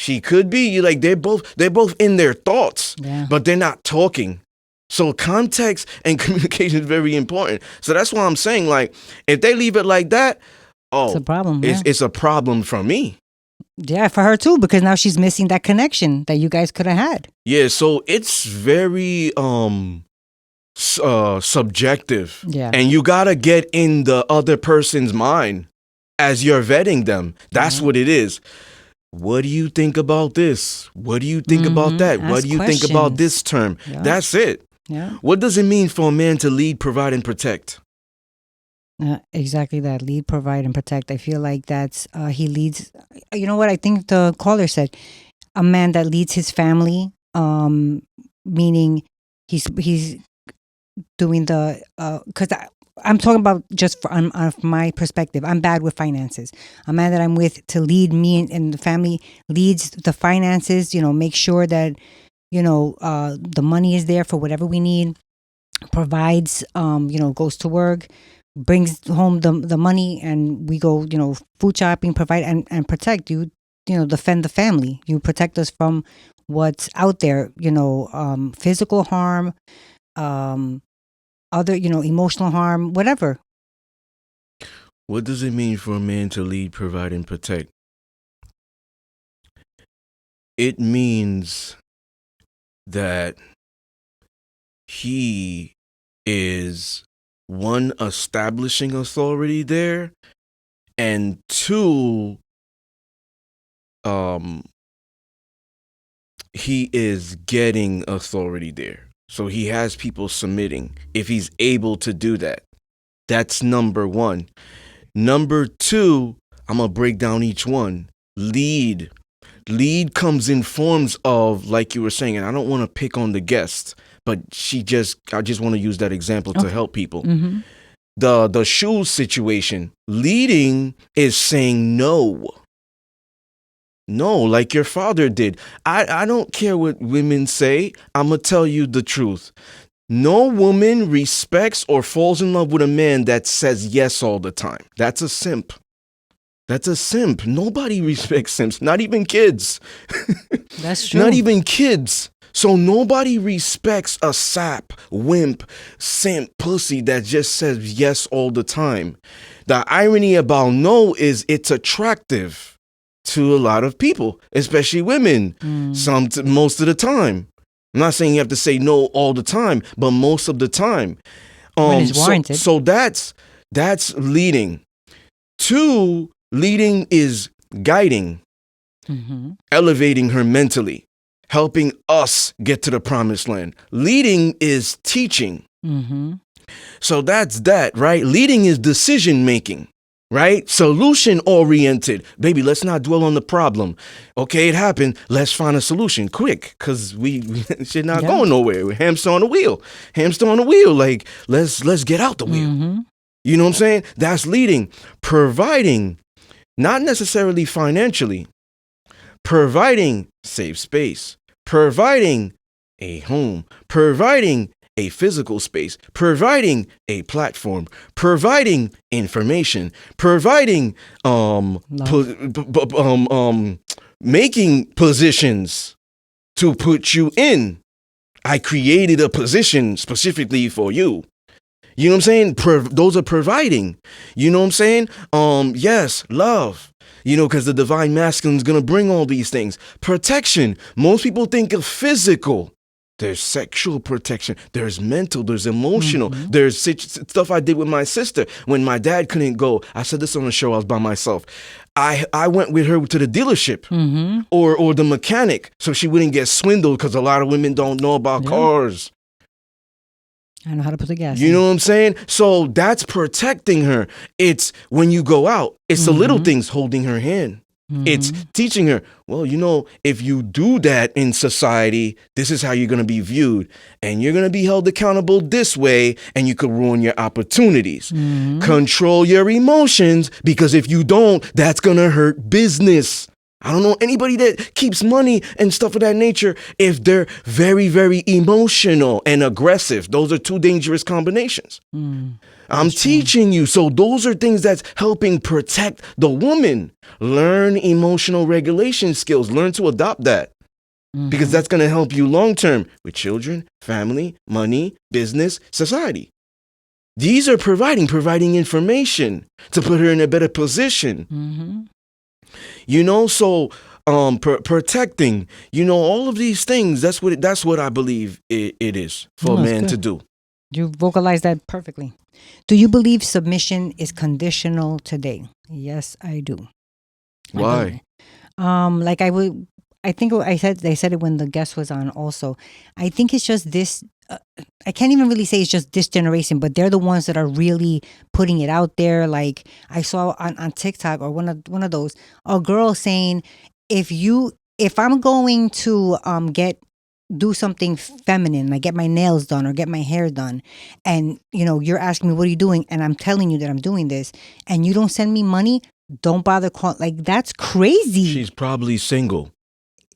You like they're both in their thoughts, but they're not talking. So context and communication is very important. So that's why I'm saying, like, if they leave it like that, it's a problem. It's a problem for me. Yeah, for her too, because now she's missing that connection that you guys could have had. Yeah, so it's very subjective. Yeah. And you gotta get in the other person's mind as you're vetting them. That's what it is. What do you think about this? What do you think about that? Ask what do you think about this term? Yeah. That's it. Yeah. What does it mean for a man to lead, provide, and protect? Exactly that. Lead, provide, and protect. I feel like that's he leads. You know what I think the caller said? A man that leads his family, meaning he's doing the because I'm talking about just from my perspective. I'm bad with finances. A man that I'm with to lead me and the family leads the finances. You know, make sure that the money is there for whatever we need. Provides, goes to work. Brings home the money, and we go, food shopping, provide and protect. You defend the family. You protect us from what's out there. Physical harm, other emotional harm, whatever. What does it mean for a man to lead, provide, and protect? It means that he is, one, establishing authority there, and two, he is getting authority there. So he has people submitting if he's able to do that. That's number one. Number two, I'm going to break down each one. Lead comes in forms of, like you were saying, and I don't want to pick on the guest, but I just want to use that example to help people. Mm-hmm. The shoes situation, leading is saying no. No, like your father did. I don't care what women say. I'm going to tell you the truth. No woman respects or falls in love with a man that says yes all the time. That's a simp. Nobody respects simps, not even kids. That's true. Not even kids. So nobody respects a sap, wimp, simp, pussy that just says yes all the time. The irony about no is it's attractive to a lot of people, especially women, most of the time. I'm not saying you have to say no all the time, but most of the time. When it's warranted. So that's leading. Two, leading is guiding, elevating her mentally, helping us get to the promised land. Leading is teaching. So that's that, right? Leading is decision making, right? Solution oriented. Baby, let's not dwell on the problem. Okay, it happened. Let's find a solution quick, because we shit not going nowhere. We're hamster on the wheel. Like, let's get out the wheel. You know what I'm saying? That's leading. Providing, not necessarily financially. Providing safe space. Providing a home. Providing a physical space. Providing a platform. Providing information. Providing making positions to put you in. I created a position specifically for you. You know what I'm saying? Those are providing. You know what I'm saying? Yes, love. Because the divine masculine is going to bring all these things. Protection. Most people think of physical. There's sexual protection. There's mental. There's emotional. There's stuff I did with my sister. When my dad couldn't go, I said this on the show, I was by myself. I went with her to the dealership or the mechanic so she wouldn't get swindled, because a lot of women don't know about cars. I know how to put the gas You in. know what I'm saying? So that's protecting her. It's when you go out, it's the little things, holding her hand. It's teaching her, well, if you do that in society, this is how you're going to be viewed. And you're going to be held accountable this way, and you could ruin your opportunities. Control your emotions, because if you don't, that's going to hurt business. I don't know anybody that keeps money and stuff of that nature if they're very, very emotional and aggressive. Those are two dangerous combinations. I'm teaching you. So those are things that's helping protect the woman. Learn emotional regulation skills. Learn to adopt that. Because that's going to help you long term with children, family, money, business, society. These are providing information to put her in a better position. So protecting, all of these things, that's what I believe it is for a man to do. You vocalize that perfectly. Do you believe submission is conditional today? Yes, I do. Why? I think I said it when the guest was on also. I think it's just this, I can't even really say it's just this generation, but they're the ones that are really putting it out there. Like I saw on TikTok or one of those, a girl saying, if I'm going to do something feminine, like get my nails done or get my hair done, and you're asking me, what are you doing? And I'm telling you that I'm doing this, and you don't send me money, don't bother calling. Like, that's crazy. She's probably single.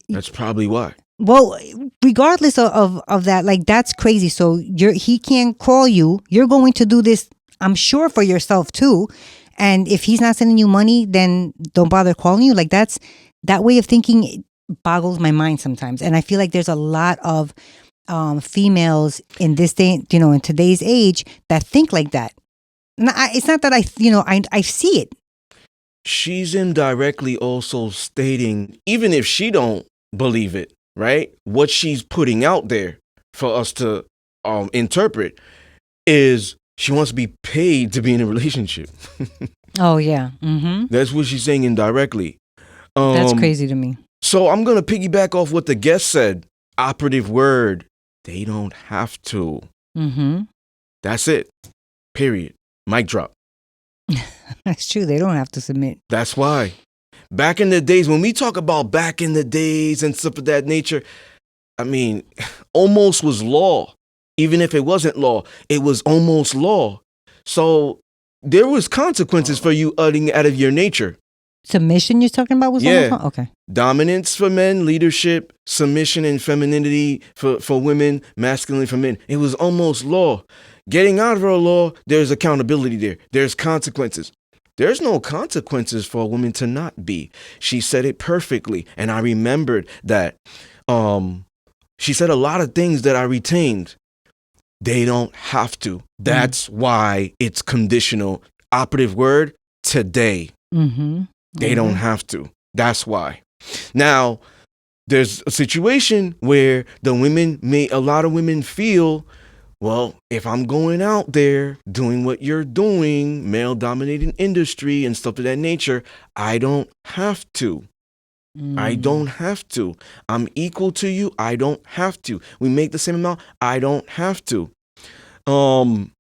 That's probably why. Well, regardless of that, like, that's crazy. So he can't call you. You're going to do this, I'm sure, for yourself too. And if he's not sending you money, then don't bother calling you. Like, that way of thinking boggles my mind sometimes. And I feel like there's a lot of females in this day, in today's age, that think like that. And it's not that I see it. She's indirectly also stating, even if she don't believe it, right? What she's putting out there for us to interpret is she wants to be paid to be in a relationship. Oh, yeah. That's what she's saying indirectly. That's crazy to me. So I'm going to piggyback off what the guest said. Operative word, they don't have to. That's it. Period. Mic drop. That's true. They don't have to submit. That's why. Back in the days, when we talk about back in the days and stuff of that nature, I mean, almost was law. Even if it wasn't law, it was almost law. So there was consequences for you utting out of your nature. Submission you're talking about was almost law? Okay. Dominance for men, leadership, submission and femininity for women, masculine for men. It was almost law. Getting out of our law, there's accountability there. There's consequences. There's no consequences for a woman to not be. She said it perfectly. And I remembered that she said a lot of things that I retained. They don't have to. That's why it's conditional. Operative word, today. They don't have to. That's why. Now, there's a situation where a lot of women feel, well, if I'm going out there doing what you're doing, male-dominated industry and stuff of that nature, I don't have to. I don't have to. I'm equal to you. I don't have to. We make the same amount. I don't have to. And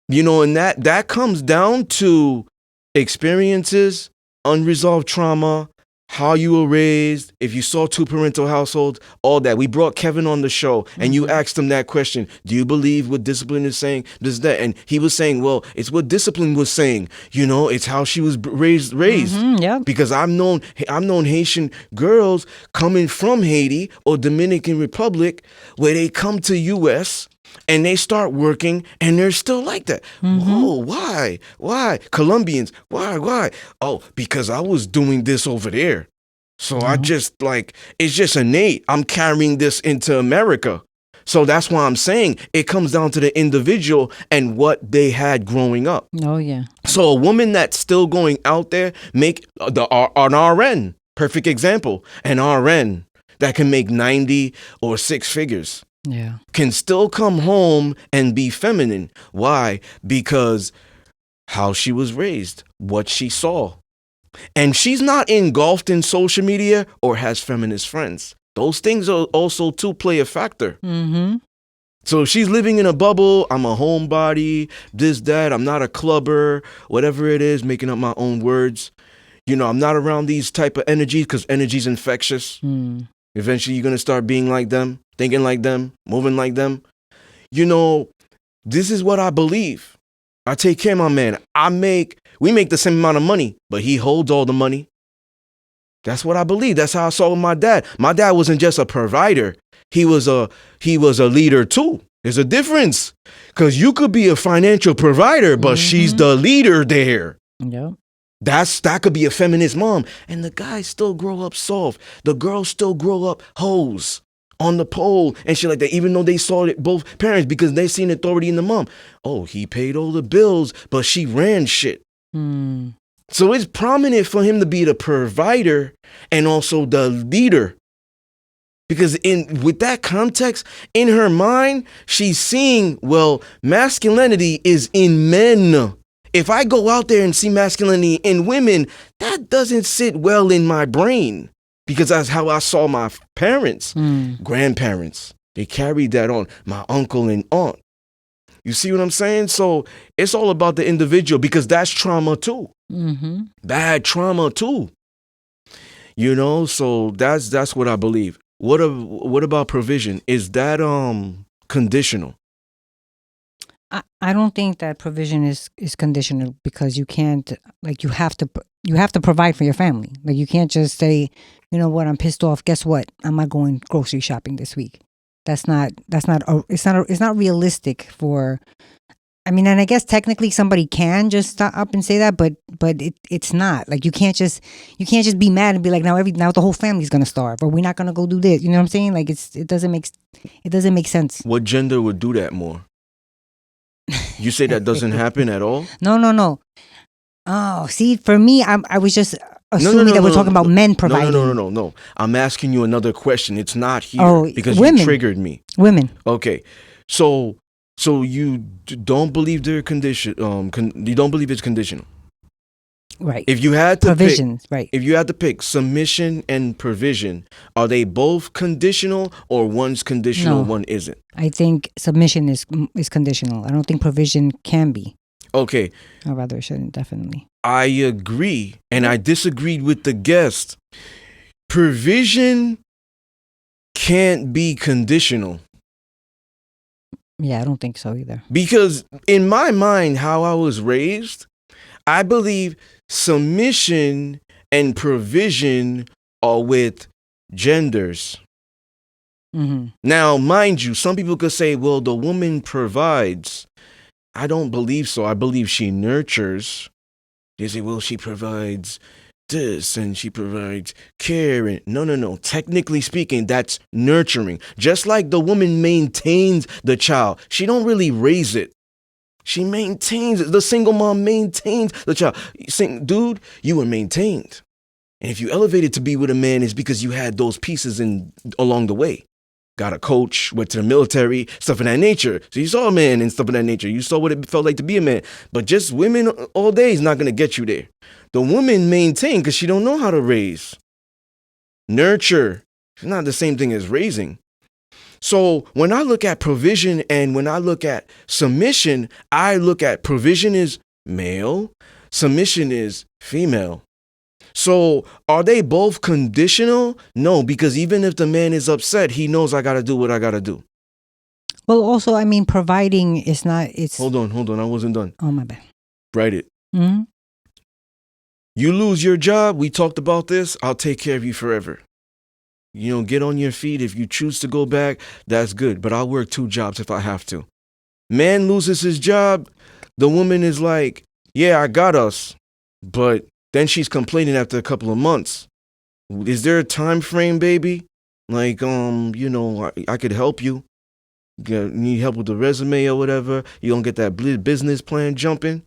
that comes down to experiences, unresolved trauma, how you were raised, if you saw two parental households, all that. We brought Kevin on the show and you asked him that question. Do you believe what discipline is saying? This, that. And he was saying, well, it's what discipline was saying. It's how she was raised. Yeah. Because I've known Haitian girls coming from Haiti or Dominican Republic where they come to U.S. and they start working and they're still like that. Whoa, why? Colombians, why? Oh, because I was doing this over there. So I just it's just innate. I'm carrying this into America. So that's why I'm saying it comes down to the individual and what they had growing up. Oh, yeah. So a woman that's still going out there, make an RN, perfect example, an RN that can make 90 or 6 figures. Yeah. can still come home and be feminine. Why? Because how she was raised, what she saw. And she's not engulfed in social media or has feminist friends. Those things are also too play a factor. Mm-hmm. So she's living in a bubble. I'm a homebody, this, that. I'm not a clubber, whatever it is, making up my own words. You know, I'm not around these type of energies because energy's infectious. Eventually, you're going to start being like them, thinking like them, moving like them. You know, this is what I believe. I take care of my man. We make the same amount of money, but he holds all the money. That's what I believe. That's how I saw with my dad. My dad wasn't just a provider. He was a leader too. There's a difference. Because you could be a financial provider, but she's the leader there. Yep. That could be a feminist mom. And the guys still grow up soft. The girls still grow up hoes on the pole and shit like that, even though they saw it both parents because they seen authority in the mom. Oh, he paid all the bills, but she ran shit. So it's prominent for him to be the provider and also the leader. Because with that context, in her mind, she's seeing, well, masculinity is in men. If I go out there and see masculinity in women, that doesn't sit well in my brain because that's how I saw my parents, grandparents. They carried that on, my uncle and aunt. You see what I'm saying? So it's all about the individual because that's trauma too. Bad trauma too. You know, so that's what I believe. What about provision? Is that conditional? I don't think that provision is conditional because you can't, like, you have to provide for your family. Like, you can't just say, you know what, I'm pissed off. Guess what? I'm not going grocery shopping this week. It's not realistic for, I mean, and I guess technically somebody can just stop up and say that, but it's not. Like, you can't just be mad and be like, now the whole family's gonna starve, or we're not gonna go do this. You know what I'm saying? Like, it doesn't make sense. What gender would do that more? You say that doesn't happen at all? No. Oh, see, for me, I was just assuming that we're talking about men providing. No. I'm asking you another question. It's not here because women. You triggered me. Women. Okay, so you don't believe they're conditional. You don't believe it's conditional. Right. If you had to provisions, pick, right. If you had to pick submission and provision, are they both conditional or one's conditional, one isn't? I think submission is conditional. I don't think provision can be. Okay. Or rather, it shouldn't, definitely. I agree, and I disagreed with the guest. Provision can't be conditional. Yeah, I don't think so either. Because in my mind, how I was raised, I believe submission and provision are with genders. Now, mind you, some people could say, well, the woman provides. I don't believe so. I believe she nurtures. They say, well, she provides this and she provides care. And no. Technically speaking, that's nurturing. Just like the woman maintains the child. She don't really raise it. She maintains it. The single mom maintains the child. Dude, you were maintained. And if you elevated to be with a man, it's because you had those pieces along the way. Got a coach, went to the military, stuff of that nature. So you saw a man and stuff of that nature. You saw what it felt like to be a man. But just women all day is not going to get you there. The woman maintain because she don't know how to raise. Nurture. It's not the same thing as raising. So when I look at provision and when I look at submission, I look at provision is male, submission is female. So are they both conditional? No, because even if the man is upset, he knows I got to do what I got to do. Well, also, I mean, providing is not, it's... Hold on. I wasn't done. Oh, my bad. Write it. You lose your job. We talked about this. I'll take care of you forever. You know, get on your feet. If you choose to go back, that's good. But I'll work 2 jobs if I have to. Man loses his job. The woman is like, yeah, I got us. But then she's complaining after a couple of months. Is there a time frame, baby? Like, you know, I could help you. You need help with the resume or whatever. You don't get that business plan jumping.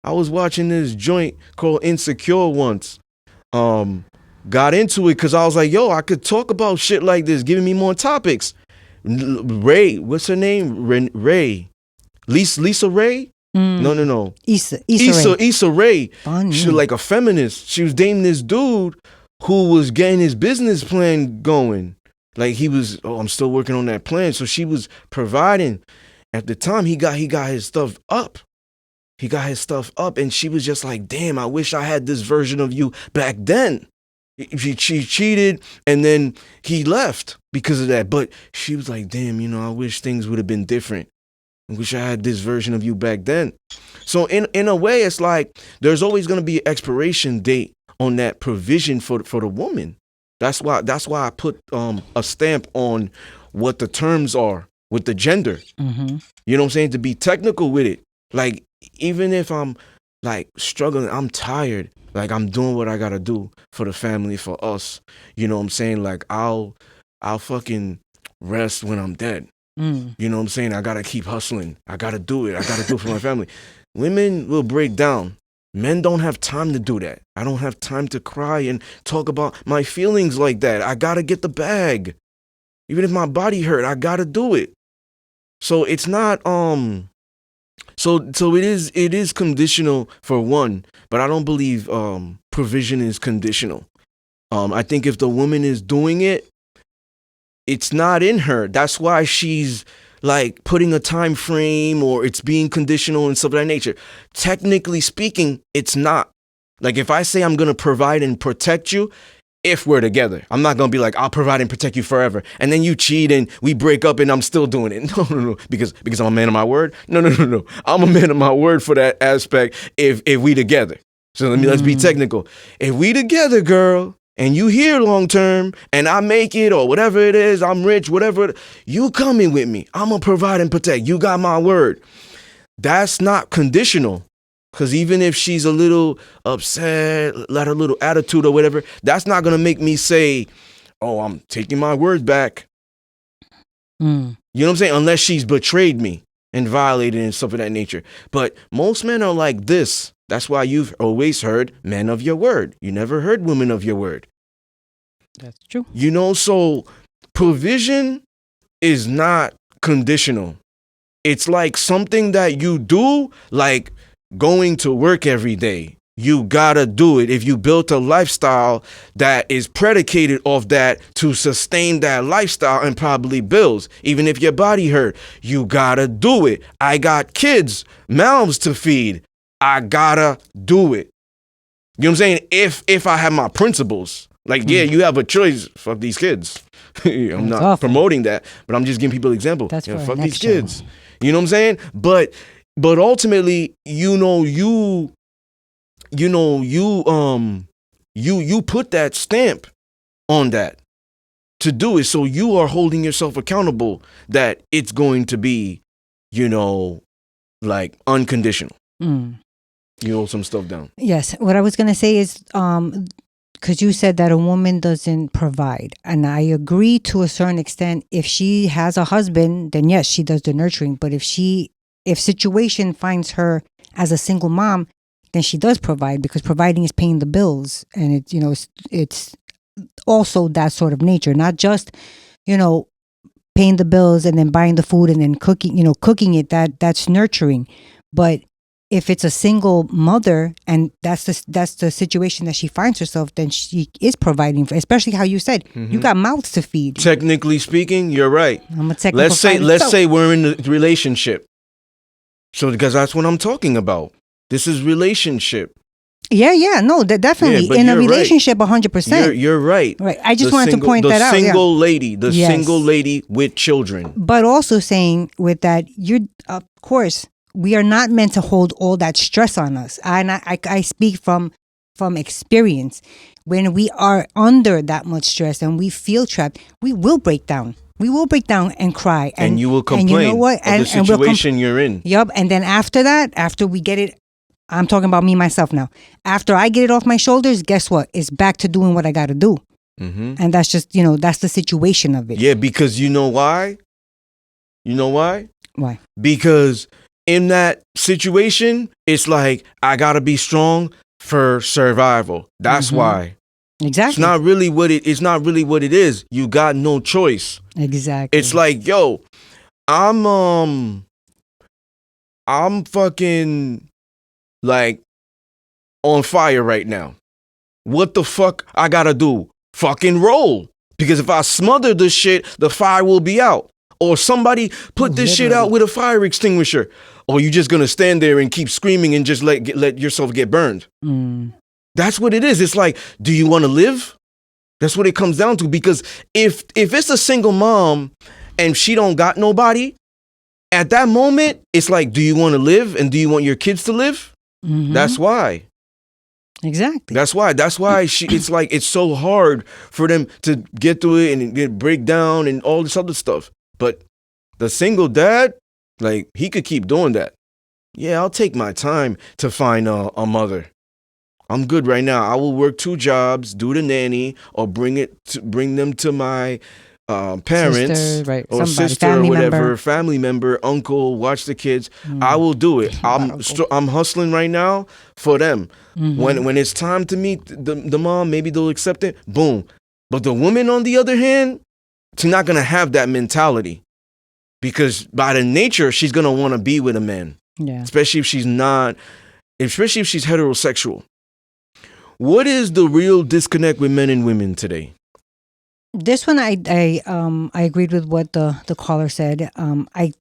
I was watching this joint called Insecure once. Got into it because I was like, yo, I could talk about shit like this, giving me more topics. Ray, what's her name? Ray. Lisa Ray? No. Issa Rae. Funny. She was like a feminist. She was dating this dude who was getting his business plan going. Like he was, I'm still working on that plan. So she was providing. At the time, he got his stuff up. He got his stuff up, and she was just like, damn, I wish I had this version of you back then. She cheated, and then he left because of that. But she was like, damn, I wish things would have been different. I wish I had this version of you back then. So in a way, it's like there's always going to be an expiration date on that provision for the woman. That's why I put a stamp on what the terms are with the gender. Mm-hmm. You know what I'm saying? To be technical with it. Like, even if I'm like struggling, I'm tired. Like, I'm doing what I got to do for the family, for us. You know what I'm saying? Like, I'll fucking rest when I'm dead. You know what I'm saying? I got to keep hustling. I got to do it. I got to do it for my family. Women will break down. Men don't have time to do that. I don't have time to cry and talk about my feelings like that. I got to get the bag. Even if my body hurt, I got to do it. So it's not, so it is conditional for one, but I don't believe provision is conditional. I think if the woman is doing it, it's not in her. That's why she's like putting a time frame, or it's being conditional and stuff of that nature. Technically speaking, it's not. Like, if I say I'm going to provide and protect you, if we're together, I'm not going to be like, I'll provide and protect you forever. And then you cheat and we break up and I'm still doing it. No. Because I'm a man of my word. No. I'm a man of my word for that aspect if we together. So let's be technical. If we together, girl, and you here long term, and I make it, or whatever it is, I'm rich, whatever, you coming with me. I'm going to provide and protect. You got my word. That's not conditional. Because even if she's a little upset, let her little attitude or whatever, that's not going to make me say, oh, I'm taking my word back. You know what I'm saying? Unless she's betrayed me and violated and stuff of that nature. But most men are like this. That's why you've always heard men of your word. You never heard women of your word. That's true. So provision is not conditional. It's like something that you do, like going to work every day. You gotta do it. If you built a lifestyle that is predicated off that to sustain that lifestyle and probably bills, even if your body hurt, you gotta do it. I got kids, mouths to feed. I gotta do it. You know what I'm saying? If I have my principles, like, yeah, you have a choice. Fuck these kids. I'm not promoting that, but I'm just giving people examples. That's fuck these kids. You know what I'm saying? But ultimately, you put that stamp on that to do it. So you are holding yourself accountable that it's going to be, like unconditional. You hold some stuff down. Yes. What I was going to say is, because you said that a woman doesn't provide. And I agree to a certain extent. If she has a husband, then yes, she does the nurturing. But if situation finds her as a single mom, then she does provide, because providing is paying the bills. And it's also that sort of nature, not just, paying the bills and then buying the food and then cooking it, that's nurturing. But if it's a single mother and that's the situation that she finds herself, then she is providing for, especially how you said, you got mouths to feed. Technically speaking, you're right. I'm a technical let's say we're in a relationship. So, because that's what I'm talking about. This is relationship. Yeah, no, definitely. Yeah, in a relationship, 100%. You're right. Right. I just wanted to point that out. The single lady with children. But also saying with that, of course, we are not meant to hold all that stress on us. And I speak from experience. When we are under that much stress and we feel trapped, we will break down. We will break down and cry. And you will complain and you know what? of the situation you're in. Yup. And then after that, after we get it, I'm talking about me, myself now. After I get it off my shoulders, guess what? It's back to doing what I got to do. And that's just, that's the situation of it. Yeah, because you know why? Why? Because in that situation, it's like, I got to be strong for survival. That's why. Exactly. It's not really what it is. You got no choice. Exactly. It's like, yo, I'm fucking like on fire right now. What the fuck I gotta do? Fucking roll. Because if I smother this shit, the fire will be out. Or somebody put this shit out with a fire extinguisher. Or you just gonna stand there and keep screaming and just let yourself get burned. That's what it is. It's like, do you want to live? That's what it comes down to. Because if it's a single mom and she don't got nobody, at that moment, it's like, do you want to live and do you want your kids to live? That's why. Exactly. That's why it's like it's so hard for them to get through it and break down and all this other stuff. But the single dad, like, he could keep doing that. Yeah, I'll take my time to find a mother. I'm good right now. I will work 2 jobs, do the nanny, or bring them to my parents, sister, right. or Somebody, sister, or whatever, member. family member, uncle, watch the kids. I will do it. I'm hustling right now for them. When it's time to meet the mom, maybe they'll accept it. Boom. But the woman, on the other hand, she's not gonna have that mentality, because by the nature, she's gonna want to be with a man. Yeah. Especially if she's heterosexual. What is the real disconnect with men and women today? This one, I agreed with what the caller said. I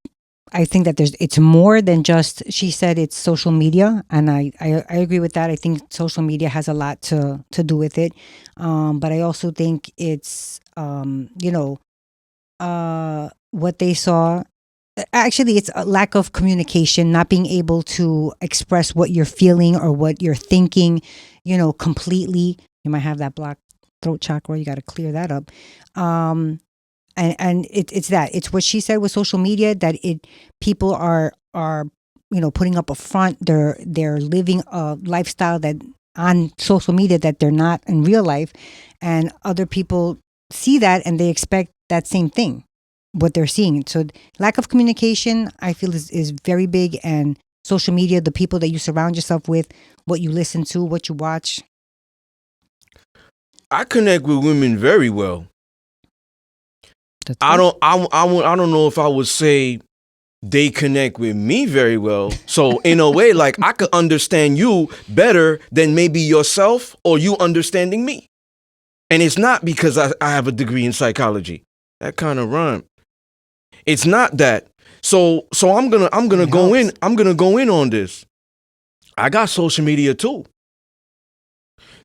think that it's more than just, she said it's social media, and I agree with that. I think social media has a lot to do with it. But I also think it's, what they saw. Actually, it's a lack of communication, not being able to express what you're feeling or what you're thinking, completely. You might have that blocked throat chakra. You got to clear that up. And it's that. It's what she said with social media, that people are putting up a front. They're living a lifestyle that on social media that they're not in real life, and other people see that and they expect that same thing, what they're seeing. So lack of communication, I feel, is very big. And social media, the people that you surround yourself with, what you listen to, what you watch. I connect with women very well. I don't know if I would say they connect with me very well. So in a way, like, I could understand you better than maybe yourself or you understanding me. And it's not because I have a degree in psychology. That kind of rhyme. It's not that. So I'm gonna go in. I'm gonna go in on this. I got social media too.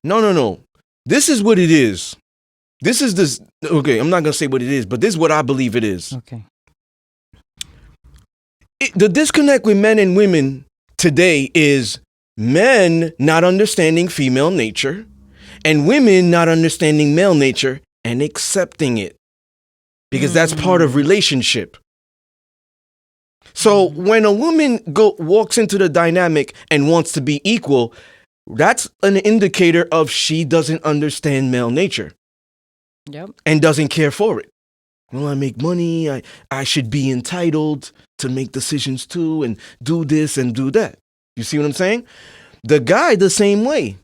No. This is what it is. This is this. Okay, I'm not gonna say what it is, but this is what I believe it is. Okay. The disconnect with men and women today is men not understanding female nature and women not understanding male nature and accepting it, because that's part of relationship. So when a woman walks into the dynamic and wants to be equal, that's an indicator of she doesn't understand male nature. Yep. And doesn't care for it. Well, I make money. I should be entitled to make decisions too and do this and do that. You see what I'm saying? The guy, the same way.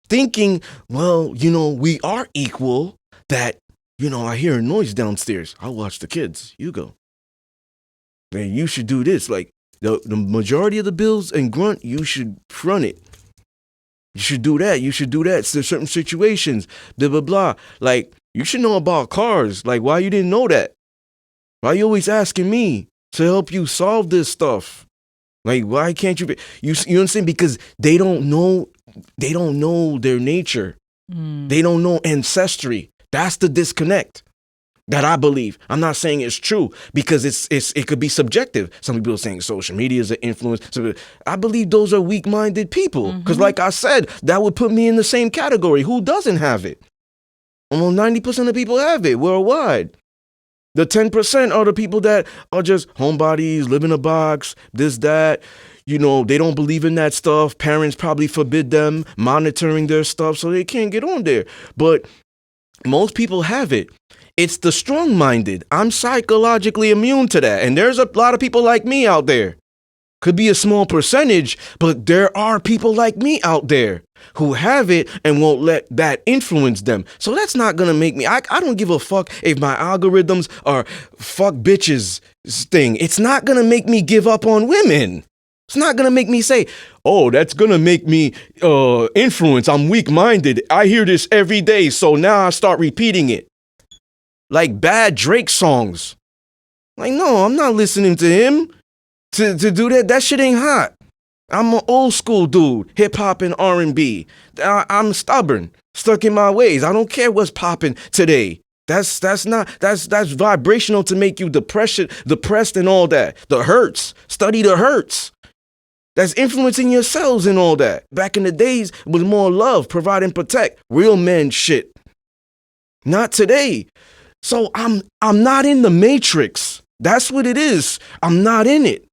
Thinking, well, we are equal, that, I hear a noise downstairs. I'll watch the kids. You go. Man, you should do this. Like, the majority of the bills and grunt, you should front it. You should do that. You should do that. There's certain situations, blah, blah, blah. Like, you should know about cars. Like, why you didn't know that? Why you always asking me to help you solve this stuff? Like, why can't you? You know what I'm saying? Because they don't know their nature. They don't know ancestry. That's the disconnect that I believe. I'm not saying it's true, because it could be subjective. Some people are saying social media is an influence. So I believe those are weak-minded people. Because like I said, that would put me in the same category. Who doesn't have it? Almost 90% of people have it worldwide. The 10% are the people that are just homebodies, live in a box, this, that. They don't believe in that stuff. Parents probably forbid them monitoring their stuff, so they can't get on there. But most people have it. It's the strong-minded. I'm psychologically immune to that. And there's a lot of people like me out there. Could be a small percentage, but there are people like me out there who have it and won't let that influence them. So that's not gonna make me. I don't give a fuck if my algorithms are fuck bitches thing. It's not gonna make me give up on women. It's not gonna make me say, oh, that's gonna make me influence. I'm weak-minded. I hear this every day, so now I start repeating it. Like bad Drake songs. Like, no, I'm not listening to him to do that. That shit ain't hot. I'm an old school dude, hip hop and R&B. I'm stubborn, stuck in my ways. I don't care what's popping today. That's vibrational to make you depressed and all that. The hurts. Study the hurts. That's influencing your cells and all that. Back in the days, it was more love, provide and protect. Real men shit. Not today. So I'm not in the matrix. That's what it is. I'm not in it.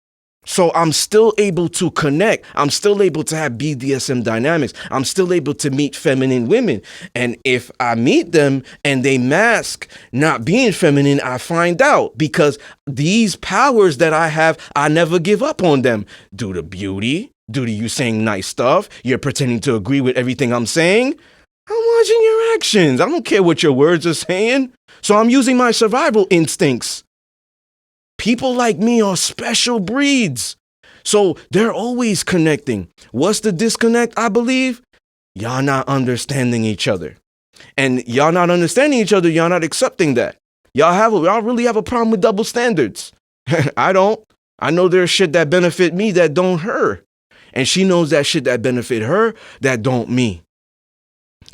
So I'm still able to connect. I'm still able to have BDSM dynamics. I'm still able to meet feminine women. And if I meet them and they mask not being feminine, I find out, because these powers that I have, I never give up on them. Due to beauty, due to you saying nice stuff, you're pretending to agree with everything I'm saying. I'm watching your actions. I don't care what your words are saying. So I'm using my survival instincts. People like me are special breeds. So they're always connecting. What's the disconnect, I believe? Y'all not understanding each other. And y'all not understanding each other, y'all not accepting that. Y'all really have a problem with double standards. I don't. I know there's shit that benefit me that don't her. And she knows that shit that benefit her that don't me.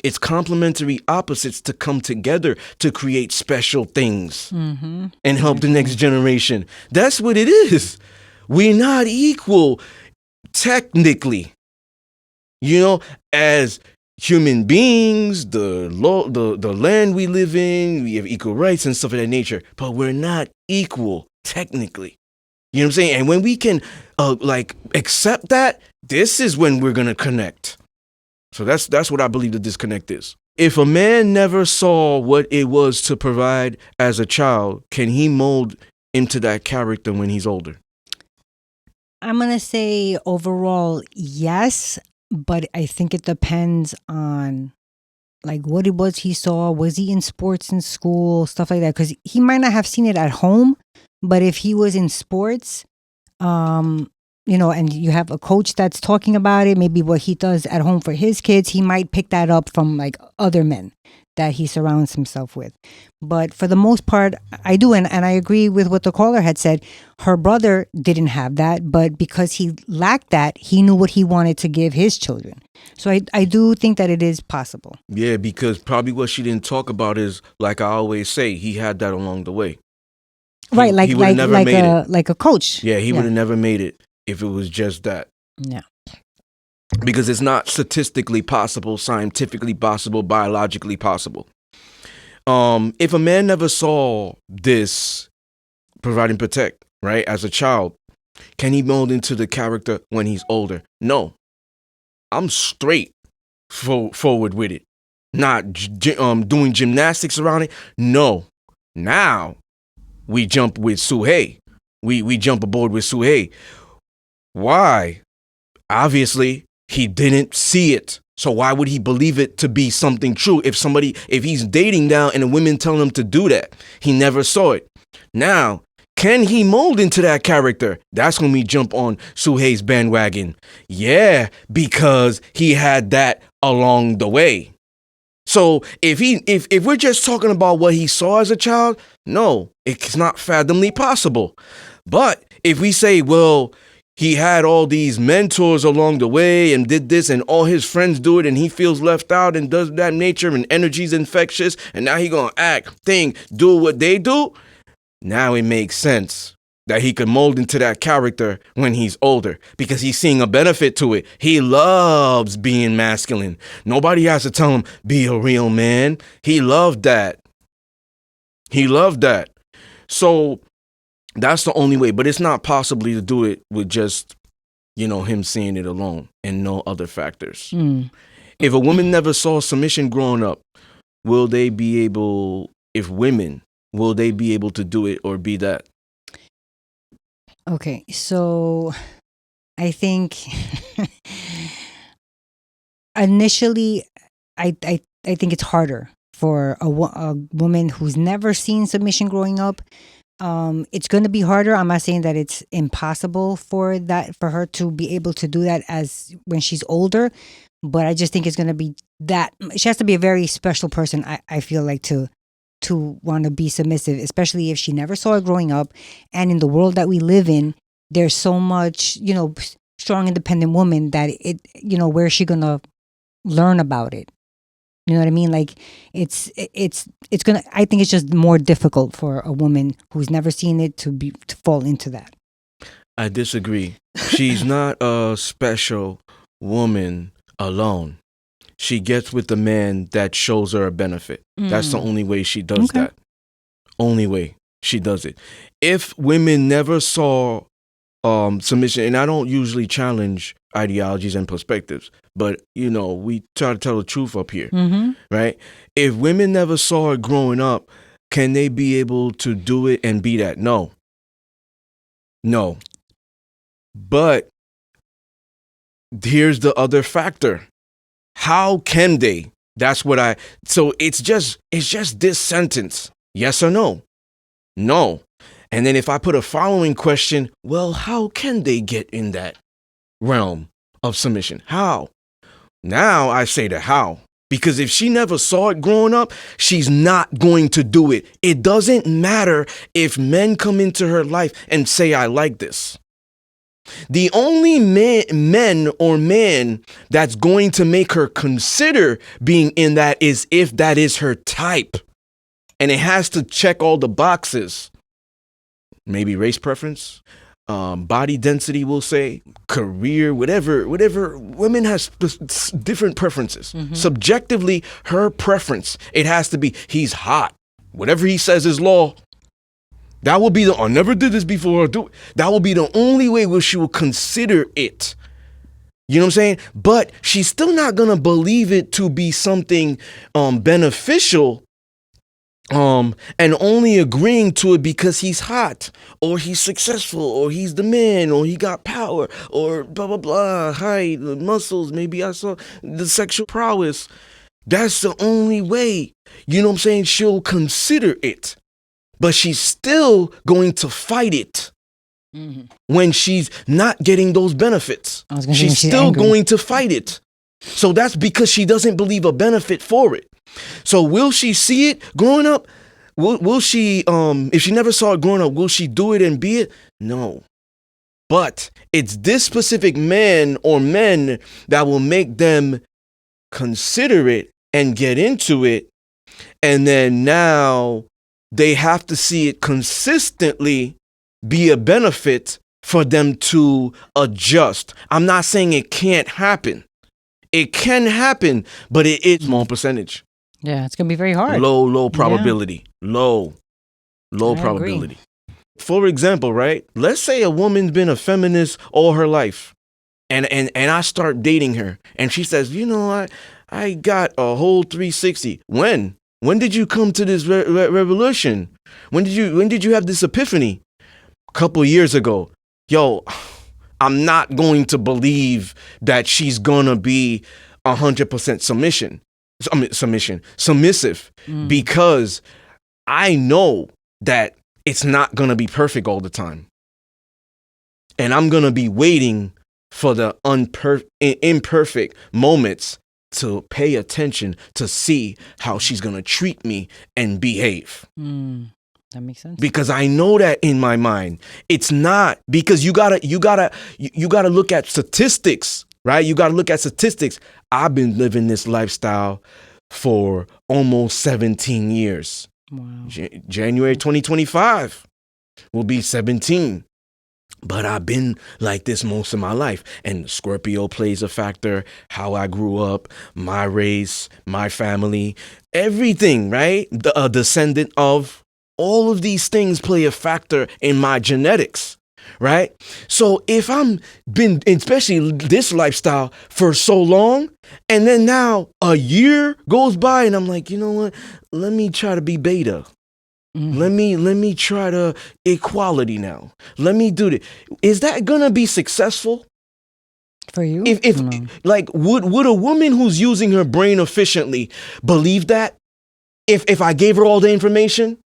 It's complementary opposites to come together to create special things and help the next generation. That's what it is. We're not equal technically. You know, as human beings, the land we live in, we have equal rights and stuff of that nature, but we're not equal technically. You know what I'm saying? And when we can accept that, this is when we're going to connect. So that's what I believe the disconnect is. If a man never saw what it was to provide as a child, can he mold into that character when he's older? I'm going to say overall, yes, but I think it depends on like what it was he saw. Was he in sports in school, stuff like that? Because he might not have seen it at home, but if he was in sports, you know, and you have a coach that's talking about it, maybe what he does at home for his kids, he might pick that up from like other men that he surrounds himself with. But for the most part, I do. And I agree with what the caller had said. Her brother didn't have that, but because he lacked that, he knew what he wanted to give his children. So I do think that it is possible. Yeah, because probably what she didn't talk about is, like I always say, he had that along the way. Right, like a coach. Yeah, he would have never made it if it was just that. Yeah. Because it's not statistically possible, scientifically possible, biologically possible. If a man never saw this provide and protect, right, as a child, can he mold into the character when he's older? No. I'm straight forward with it. Not doing gymnastics around it. No. Now we jump with Suhei. We jump aboard with Suhei. Why? Obviously, he didn't see it. So why would he believe it to be something true if he's dating now and the women telling him to do that? He never saw it. Now, can he mold into that character? That's when we jump on Suhei's bandwagon. Yeah, because he had that along the way. So if we're just talking about what he saw as a child, no, it's not fathomably possible. But if we say, well, he had all these mentors along the way and did this and all his friends do it and he feels left out and does that nature and energy's infectious and now he gonna act, think, do what they do. Now it makes sense that he could mold into that character when he's older because he's seeing a benefit to it. He loves being masculine. Nobody has to tell him, be a real man. He loved that. So that's the only way, but it's not possible to do it with just, him seeing it alone and no other factors. If a woman never saw submission growing up, will they be able to do it or be that? Okay, so I think initially, I think it's harder for a woman who's never seen submission growing up. It's going to be harder. I'm not saying that it's impossible for her to be able to do that as when she's older, but I just think it's going to be that she has to be a very special person. I feel like to want to be submissive, especially if she never saw it growing up, and in the world that we live in, there's so much, strong, independent woman that where is she going to learn about it? You know what I mean? Like it's gonna. I think it's just more difficult for a woman who's never seen it to fall into that. I disagree. She's not a special woman alone. She gets with the man that shows her a benefit. That's the only way she does that. Only way she does it. If women never saw submission, and I don't usually challenge ideologies and perspectives, but we try to tell the truth up here, right? If women never saw it growing up, can they be able to do it and be that? No. But here's the other factor. How can they? So it's just this sentence. Yes or no? No. And then if I put a following question, well, how can they get in that realm of submission? How? Now I say the how. Because if she never saw it growing up, she's not going to do it. It doesn't matter if men come into her life and say, I like this. The only men or man that's going to make her consider being in that is if that is her type. And it has to check all the boxes. Maybe race preference, body density, we'll say, career, whatever. Women have different preferences. Subjectively, her preference, it has to be, he's hot. Whatever he says is law. That will be I never did this before. That will be the only way where she will consider it. You know what I'm saying? But she's still not going to believe it to be something beneficial. And only agreeing to it because he's hot, or he's successful, or he's the man, or he got power, or blah, blah, blah, height, muscles, maybe I saw the sexual prowess. That's the only way, you know what I'm saying, she'll consider it. But she's still going to fight it when she's not getting those benefits. She's still going to fight it. So that's because she doesn't believe a benefit for it. So will she see it growing up? Will she, if she never saw it growing up, will she do it and be it? No. But it's this specific man or men that will make them consider it and get into it. And then now they have to see it consistently be a benefit for them to adjust. I'm not saying it can't happen. It can happen, but it is small percentage. Yeah, it's going to be very hard. Low probability. Yeah. Low probability. Agree. For example, right? Let's say a woman's been a feminist all her life. And I start dating her. And she says, I got a whole 360. When? When did you come to this revolution? When did you have this epiphany? A couple years ago. Yo, I'm not going to believe that she's going to be 100% submissive, because I know that it's not going to be perfect all the time. And I'm going to be waiting for the imperfect moments to pay attention to see how she's going to treat me and behave. That makes sense. Because I know that in my mind, it's not, because you gotta look at statistics, right? You gotta look at statistics. I've been living this lifestyle for almost 17 years. Wow. January 2025 will be 17. But I've been like this most of my life. And Scorpio plays a factor, how I grew up, my race, my family, everything, right? A descendant of. All of these things play a factor in my genetics, right? So if I'm been, especially this lifestyle for so long, and then now a year goes by and I'm like, you know what? Let me try to be beta. Let me try to equality now. Let me do this. Is that going to be successful? For you? If No. like would a woman who's using her brain efficiently believe that? If I gave her all the information?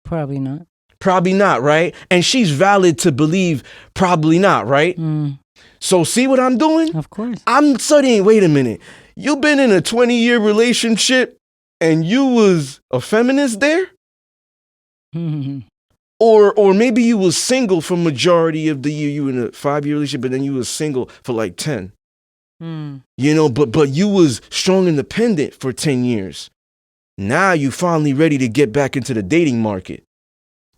Probably not. Probably not, right? And she's valid to believe probably not, right? So see what I'm doing? Of course. I'm studying, wait a minute. You've been in a 20-year relationship and you was a feminist there? Or maybe you was single for majority of the year. You in a 5-year relationship, but then you was single for like 10. You know, but you was strong independent for 10 years. Now you finally ready to get back into the dating market.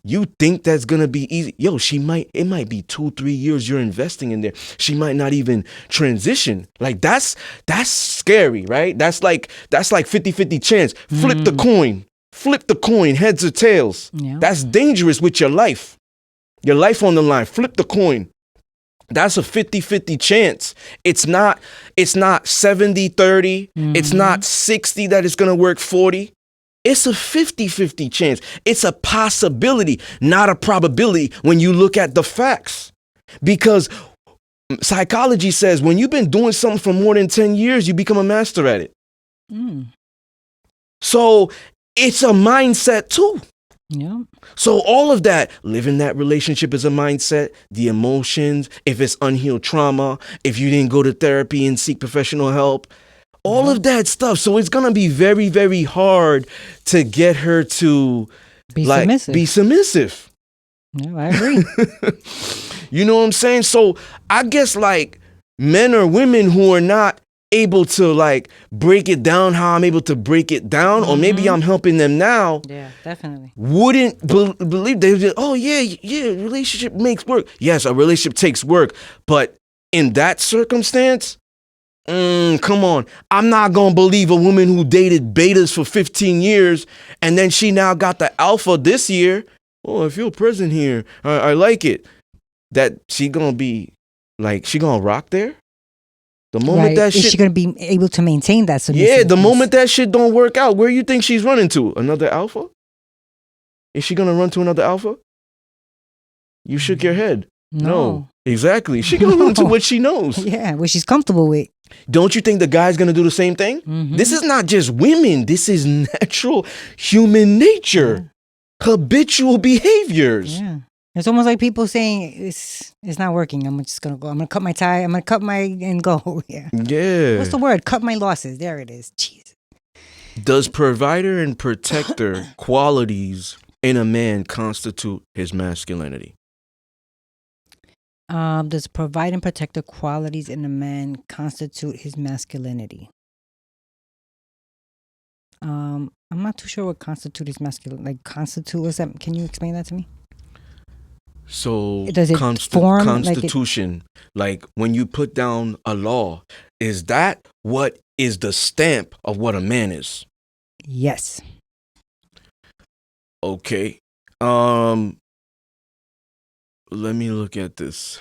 You think that's gonna be easy? Yo, it might be 2-3 years you're investing in there. She might not even transition. Like that's scary, right? That's like 50-50 chance. Flip the coin. Flip the coin, heads or tails. Yeah. That's dangerous with your life. Your life on the line. Flip the coin. That's a 50-50 chance. It's not 70-30. It's not 60 that it's going to work 40. It's a 50-50 chance. It's a possibility, not a probability when you look at the facts. Because psychology says when you've been doing something for more than 10 years, you become a master at it. So it's a mindset too. Yeah. So all of that, living that relationship is a mindset, the emotions, if it's unhealed trauma, if you didn't go to therapy and seek professional help, all of that stuff. So it's going to be very, very hard to get her to Be submissive. Be submissive. Yeah, I agree. You know what I'm saying? So I guess like men or women who are not able to like break it down how I'm able to break it down, or maybe I'm helping them now. Yeah, definitely. Wouldn't believe they would just, oh yeah, relationship makes work. Yes, a relationship takes work, but in that circumstance, come on. I'm not gonna believe a woman who dated betas for 15 years and then she now got the alpha this year. Oh, I feel present here. I like it. That she gonna be like, she gonna rock there? The moment that shit, is she going to be able to maintain that submissiveness? yeah, the moment that shit don't work out, where you think she's running to? Another alpha? Is she gonna run to another alpha? You shook your head. No. Exactly. She gonna run to what she knows. Yeah, what she's comfortable with. Don't you think the guy's gonna do the same thing? This is not just women. This is natural human nature. Habitual behaviors. Yeah. It's almost like people saying it's not working. I'm just gonna go. I'm gonna cut my tie. I'm gonna cut my and go. Yeah. Yeah. What's the word? Cut my losses. There it is. Jeez. Does provider and protector qualities in a man constitute his masculinity? Does provide and protector qualities in a man constitute his masculinity? I'm not too sure what constitute his masculinity. Like constitute, what's that? Can you explain that to me? So does it form constitution, like when you put down a law, is that what is the stamp of what a man is? Yes. Okay. Let me look at this.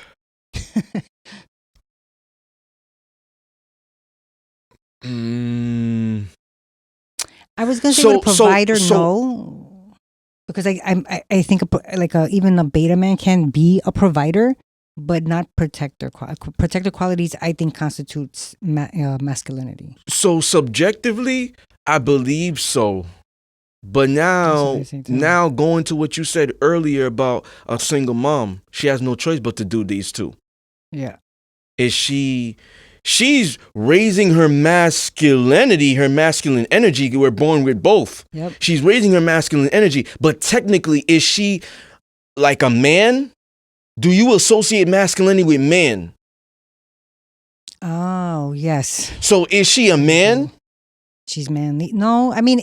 I was gonna say with a provider, no. Because I think even a beta man can be a provider, but not protector. Protector qualities, I think, constitutes masculinity. So subjectively, I believe so. But now going to what you said earlier about a single mom, she has no choice but to do these two. Yeah. She's raising her masculinity, her masculine energy. We're born with both. Yep. She's raising her masculine energy. But technically, is she like a man? Do you associate masculinity with man? Oh, yes. So is she a man? She's manly. No, I mean,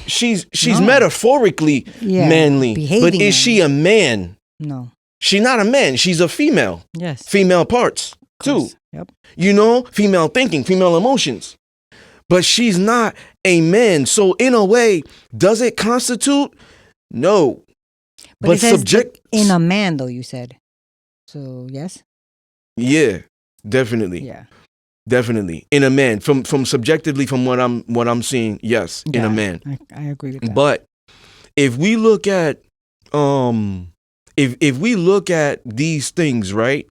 she's metaphorically manly. But is she a man? No. She's not a man. She's a female. Yes. Female parts too. Yep. You know, female thinking, female emotions. But she's not a man. So in a way, does it constitute? No. But subject in a man, though, you said. So yes. Yeah, definitely. Yeah. Definitely. In a man. From subjectively from what I'm seeing, yes, in a man. I agree with that. But if we look at if we look at these things, right?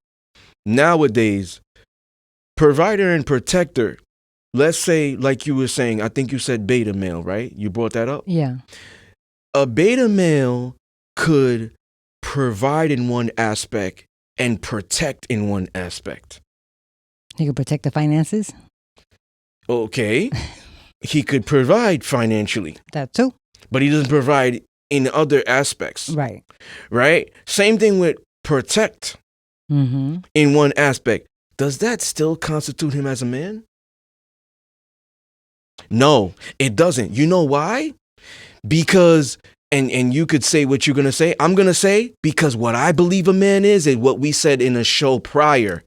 Nowadays, provider and protector, let's say, like you were saying, I think you said beta male, right? You brought that up? Yeah. A beta male could provide in one aspect and protect in one aspect. He could protect the finances. Okay. He could provide financially, That too. but he doesn't provide in other aspects. Right. Right? Same thing with protect Mm-hmm. in one aspect. Does that still constitute him as a man? No, it doesn't. You know why? Because, and you could say what you're going to say. I'm going to say, because what I believe a man is what we said in a show prior.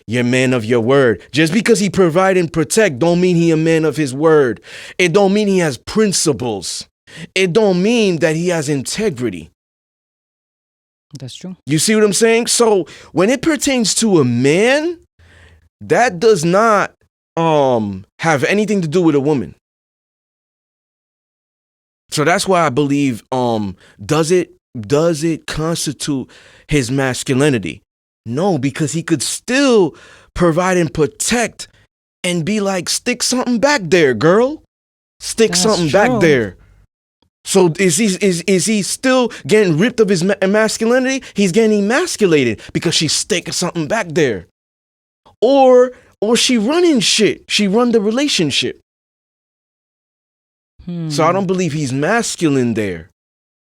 You're a man of your word. Just because he provide and protect don't mean he a man of his word. It don't mean he has principles. It don't mean that he has integrity. That's true. You see what I'm saying? So when it pertains to a man, that does not have anything to do with a woman. So that's why I believe does it constitute his masculinity? No, because he could still provide and protect and be like, stick something back there, girl. Stick That's something true. back there. So is he still getting ripped of his masculinity? He's getting emasculated because she's sticking something back there. Or she running shit. She run the relationship. So I don't believe he's masculine there.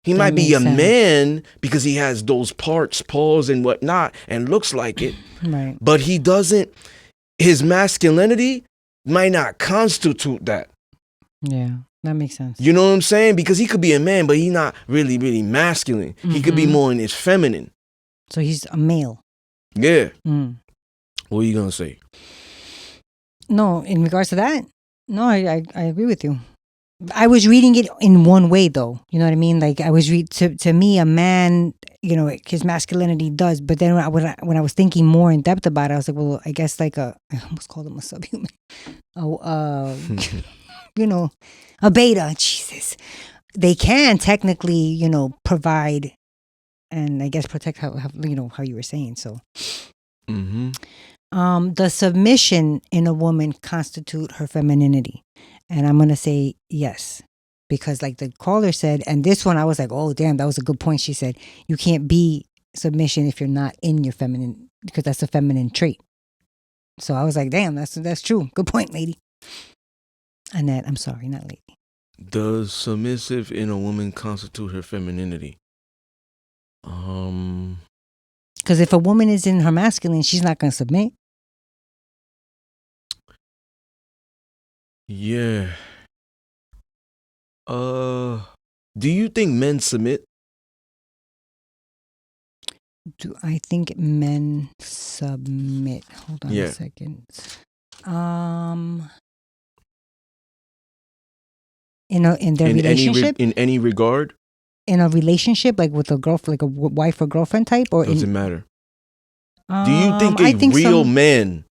He That might be a makes sense. man because he has those parts, paws and whatnot, and looks like it. Right. But he doesn't, his masculinity might not constitute that. Yeah. That makes sense. You know what I'm saying? Because he could be a man, but he's not really, really masculine. He could be more in his feminine. So he's a male. Yeah. Mm. What are you going to say? No, in regards to that, no, I agree with you. I was reading it in one way, though. You know what I mean? Like I was to me, a man, you know, his masculinity does. But then when I was thinking more in depth about it, I was like, well, I guess I almost called him a subhuman. You know, a beta. Jesus, they can technically, you know, provide and I guess protect how you were saying. So, the submission in a woman constitute her femininity. And I'm going to say yes, because like the caller said, and this one I was like, oh, damn, that was a good point. She said, you can't be submission if you're not in your feminine, because that's a feminine trait. So I was like, damn, that's true. Good point, lady. Annette, I'm sorry, not lady. Does submissive in a woman constitute her femininity? Because if a woman is in her masculine, she's not going to submit. Yeah. Do you think men submit? Do I think men submit? Hold on a second. In their relationship, in any regard, in a relationship, like with a girlfriend, like a wife or girlfriend type, or doesn't matter. Do you think a real man?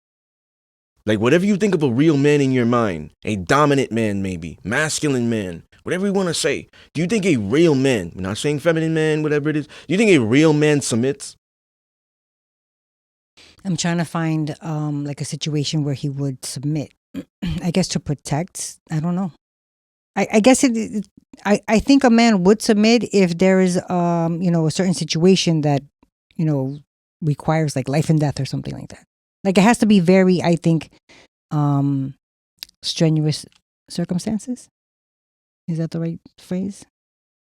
Like whatever you think of a real man in your mind, a dominant man maybe, masculine man, whatever you want to say. Do you think a real man, we're not saying feminine man, whatever it is, do you think a real man submits? I'm trying to find like a situation where he would submit. I guess to protect. I don't know. I guess I think a man would submit if there is a certain situation that requires like life and death or something like that. Like it has to be very, I think, strenuous circumstances. Is that the right phrase?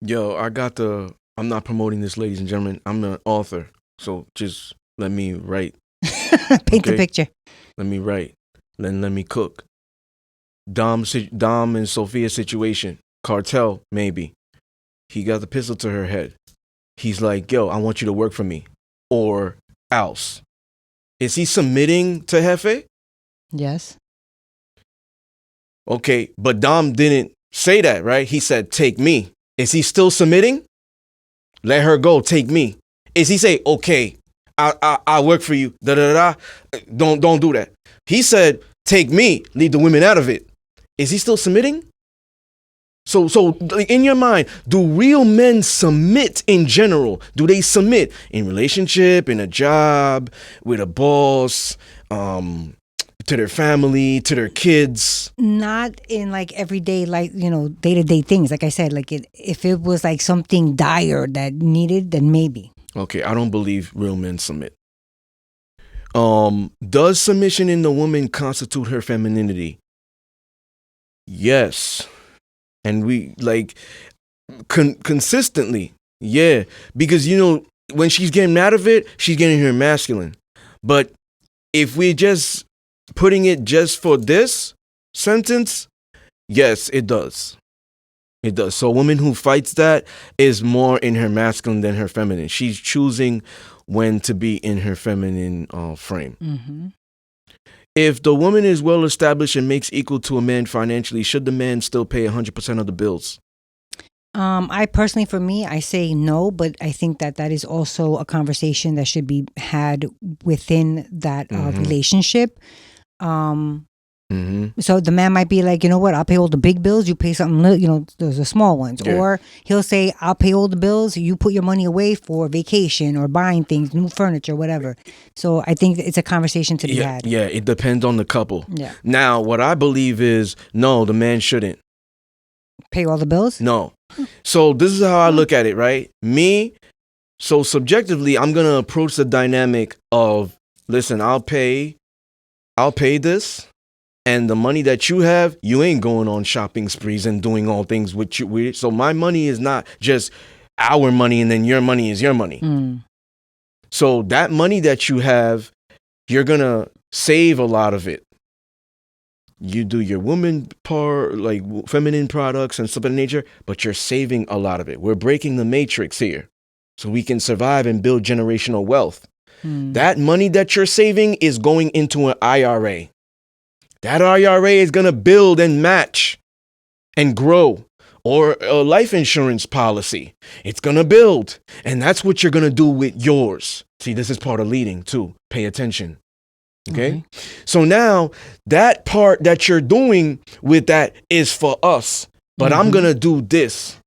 Yo, I'm not promoting this, ladies and gentlemen. I'm an author. So just let me write. Paint the picture. Let me write. Then let me cook. Dom and Sophia's situation. Cartel, maybe. He got the pistol to her head. He's like, yo, I want you to work for me. Or else. Is he submitting to Jefe? Yes. Okay, but Dom didn't say that, right? He said, take me. Is he still submitting? Let her go, take me. Is he say, okay, I'll work for you, da-da-da-da. Don't do that. He said, take me, leave the women out of it. Is he still submitting? So in your mind, do real men submit in general? Do they submit in relationship, in a job, with a boss, their family, to their kids. Not in like everyday, like, day-to-day things. Like I said, like if it was like something dire that needed, then maybe. Okay, I don't believe real men submit. Does submission in the woman constitute her femininity? Yes. And we like consistently. Yeah. Because, when she's getting out of it, she's getting her masculine. But if we just putting it just for this sentence, yes, it does. It does. So a woman who fights that is more in her masculine than her feminine. She's choosing when to be in her feminine frame. Mm-hmm. If the woman is well established and makes equal to a man financially, should the man still pay 100% of the bills? I personally, for me, I say no, but I think that is also a conversation that should be had within that relationship. So the man might be like, you know what, I'll pay all the big bills, you pay something, the small ones. Yeah. Or he'll say, I'll pay all the bills, you put your money away for vacation or buying things, new furniture, whatever. So I think it's a conversation to be had. Yeah, it depends on the couple. Yeah. Now, what I believe is, no, the man shouldn't. Pay all the bills? No. So this is how I look at it, right? So subjectively, I'm going to approach the dynamic of, listen, I'll pay this. And the money that you have, you ain't going on shopping sprees and doing all things with you. So my money is not just our money and then your money is your money. So that money that you have, you're going to save a lot of it. You do your woman part, like feminine products and stuff of that nature, but you're saving a lot of it. We're breaking the matrix here so we can survive and build generational wealth. That money that you're saving is going into an IRA. That IRA is going to build and match and grow. Or a life insurance policy. It's going to build. And that's what you're going to do with yours. See, this is part of leading too. Pay attention. Okay? So now that part that you're doing with that is for us. But I'm going to do this.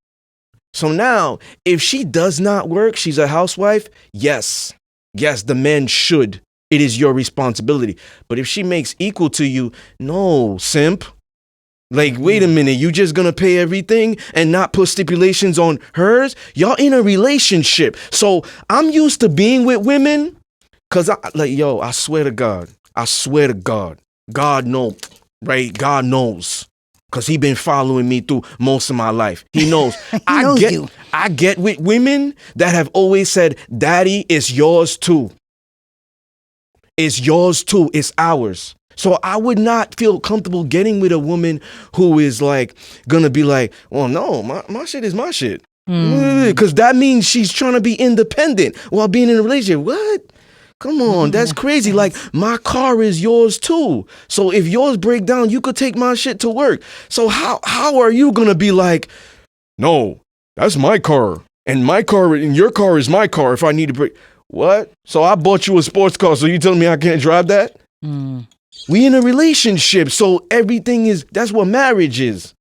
So now if she does not work, she's a housewife. Yes, the man should. It is your responsibility. But if she makes equal to you, no, simp. Like, wait a minute, you just gonna pay everything and not put stipulations on hers? Y'all in a relationship. So I'm used to being with women because I swear to God, God knows, right? God knows. Because he been following me through most of my life. He knows. I get with women that have always said, Daddy, it's yours too. It's yours too. It's ours. So I would not feel comfortable getting with a woman who is like going to be like, well, no, my shit is my shit. Because that means she's trying to be independent while being in a relationship. What? Come on, that's crazy. Like, my car is yours too. So if yours break down, you could take my shit to work. So how are you going to be like, no, that's my car. And my car and your car is my car if I need to break. What? So I bought you a sports car, so you telling me I can't drive that? We in a relationship, so everything is, that's what marriage is.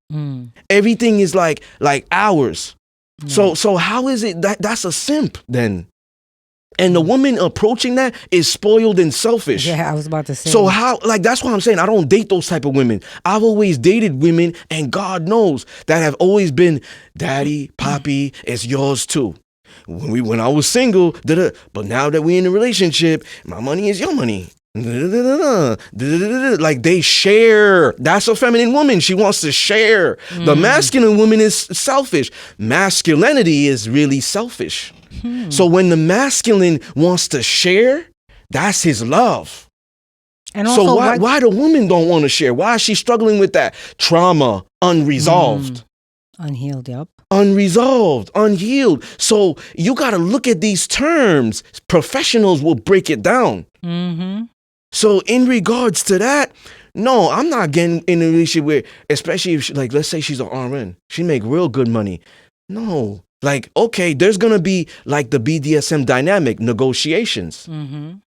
Everything is like ours. So how is it that's a simp then? And the woman approaching that is spoiled and selfish. Yeah, I was about to say. So how, that's what I'm saying. I don't date those type of women. I've always dated women, and God knows, that have always been, Daddy, Poppy, it's yours too. When I was single, but now that we're in a relationship, my money is your money. Like, they share. That's a feminine woman. She wants to share. The masculine woman is selfish. Masculinity is really selfish. So when the masculine wants to share, that's his love. And also, so why the woman don't want to share? Why is she struggling with that trauma unresolved? Unhealed, yep. Unresolved, unhealed. So you got to look at these terms. Professionals will break it down. So in regards to that, no, I'm not getting in a relationship where, especially if let's say she's an RN, she make real good money. No, Like, okay, there's going to be like the BDSM dynamic, negotiations.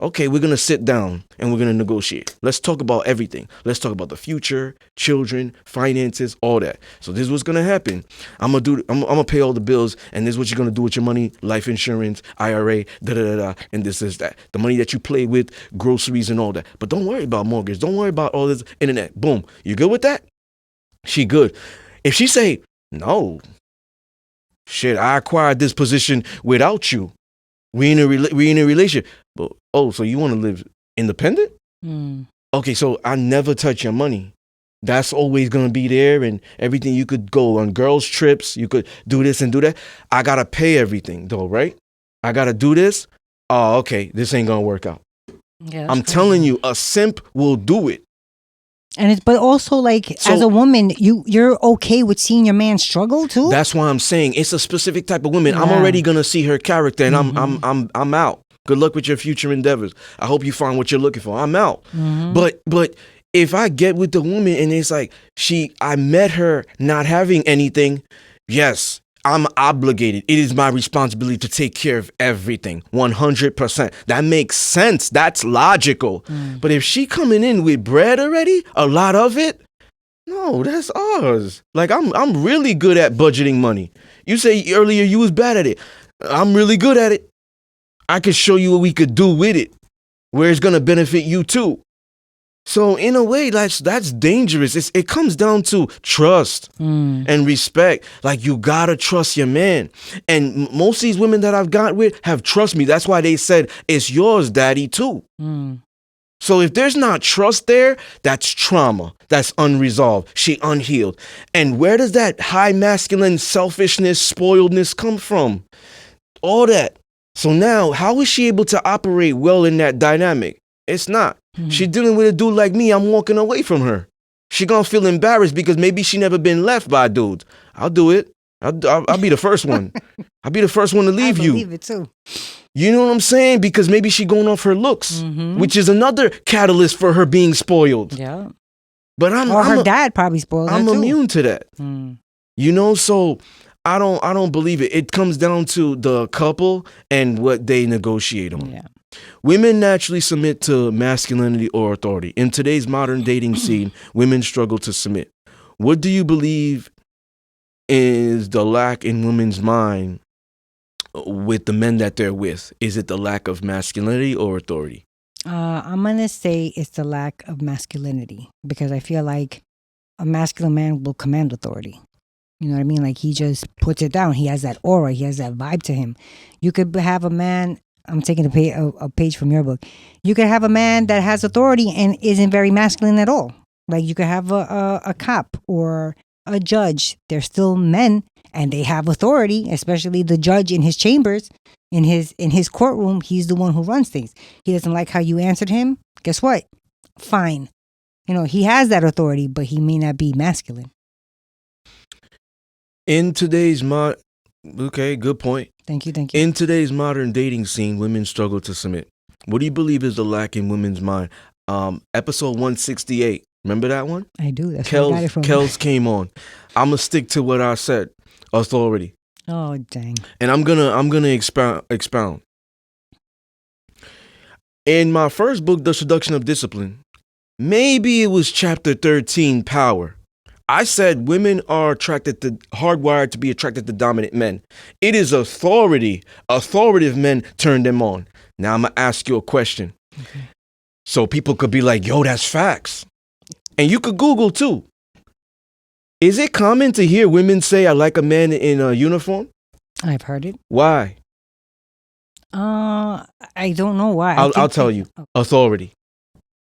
Okay, we're going to sit down and we're going to negotiate. Let's talk about everything. Let's talk about the future, children, finances, all that. So this is what's going to happen. I'm going to pay all the bills, and this is what you're going to do with your money, life insurance, IRA, and this is that. The money that you play with, groceries and all that. But don't worry about mortgage. Don't worry about all this internet. Boom. You good with that? She good. If she say, no, shit, I acquired this position without you. We in a relationship. But so you want to live independent? Okay, so I never touch your money. That's always gonna be there, and everything. You could go on girls' trips. You could do this and do that. I gotta pay everything though, right? I gotta do this. Oh, okay, this ain't gonna work out. Yeah, I'm telling you, a simp will do it. And but also like as a woman, you're okay with seeing your man struggle too. That's why I'm saying it's a specific type of woman. Yeah. I'm already gonna see her character, and I'm out. Good luck with your future endeavors. I hope you find what you're looking for. I'm out. But if I get with the woman and it's like I met her not having anything, yes, I'm obligated. It is my responsibility to take care of everything, 100%. That makes sense. That's logical. But if she coming in with bread already, a lot of it, no, that's ours. Like I'm really good at budgeting money. You say earlier you was bad at it. I'm really good at it. I could show you what we could do with it, where it's gonna benefit you too. So in a way, that's dangerous. It comes down to trust and respect. Like, you gotta trust your man. And most of these women that I've got with have trust me. That's why they said, it's yours, daddy, too. So if there's not trust there, that's trauma. That's unresolved. She unhealed. And where does that high masculine selfishness, spoiledness come from? All that. So now, how is she able to operate well in that dynamic? It's not. She dealing with a dude like me. I'm walking away from her. She gonna feel embarrassed because maybe she never been left by a dude. I'll do it. I'll be the first one. I'll be the first one to leave you. I believe it too. You know what I'm saying? Because maybe she going off her looks, which is another catalyst for her being spoiled. Yeah. But her dad probably spoiled her too. I'm immune to that. You know, so I don't believe it. It comes down to the couple and what they negotiate on. Yeah. Women naturally submit to masculinity or authority. In today's modern dating scene, women struggle to submit. What do you believe is the lack in women's mind with the men that they're with? Is it the lack of masculinity or authority? I'm going to say it's the lack of masculinity, because I feel like a masculine man will command authority. You know what I mean? Like, he just puts it down. He has that aura. He has that vibe to him. You could have a man, I'm taking a page from your book. You could have a man that has authority and isn't very masculine at all. Like, you could have a cop or a judge. They're still men and they have authority, especially the judge in his chambers, in his courtroom. He's the one who runs things. He doesn't like how you answered him. Guess what? Fine. You know, he has that authority, but he may not be masculine. In today's okay, good point. Thank you. In today's modern dating scene, women struggle to submit. What do you believe is the lack in women's mind? Episode 168. Remember that one? I do. That's where I got it from. Kels came on. I'm gonna stick to what I said. Authority. Oh, dang. And I'm gonna expound. In my first book, The Seduction of Discipline, maybe it was chapter 13, Power. I said women are hardwired to be attracted to dominant men. It is authority. Authoritative men turn them on. Now I'm going to ask you a question. Okay. So people could be like, yo, that's facts. And you could Google too. Is it common to hear women say, I like a man in a uniform? I've heard it. Why? I don't know why. I'll tell you. Authority.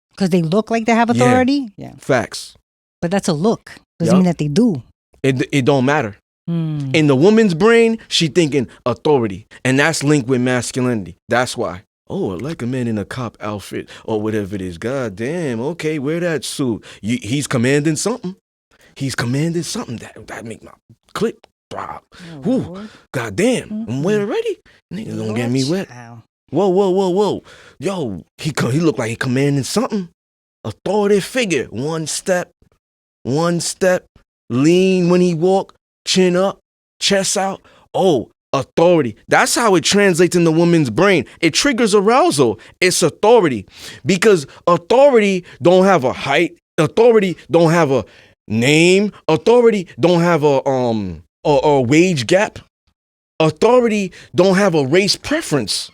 Because they look like they have authority? Yeah. Facts. But that's a look. Doesn't mean that they do. It don't matter. In the woman's brain, she thinking authority. And that's linked with masculinity. That's why. Oh, I like a man in a cop outfit or whatever it is. God damn. Okay, wear that suit. He's commanding something. He's commanding something. That make my click. Oh, God damn. I'm wet already. Niggas gonna get me wet. Whoa. Yo, he look like he commanding something. Authoritative figure. One step, lean when he walk, chin up, chest out, oh, authority. That's how it translates in the woman's brain. It triggers arousal. It's authority. Because authority don't have a height. Authority don't have a name. Authority don't have a wage gap. Authority don't have a race preference.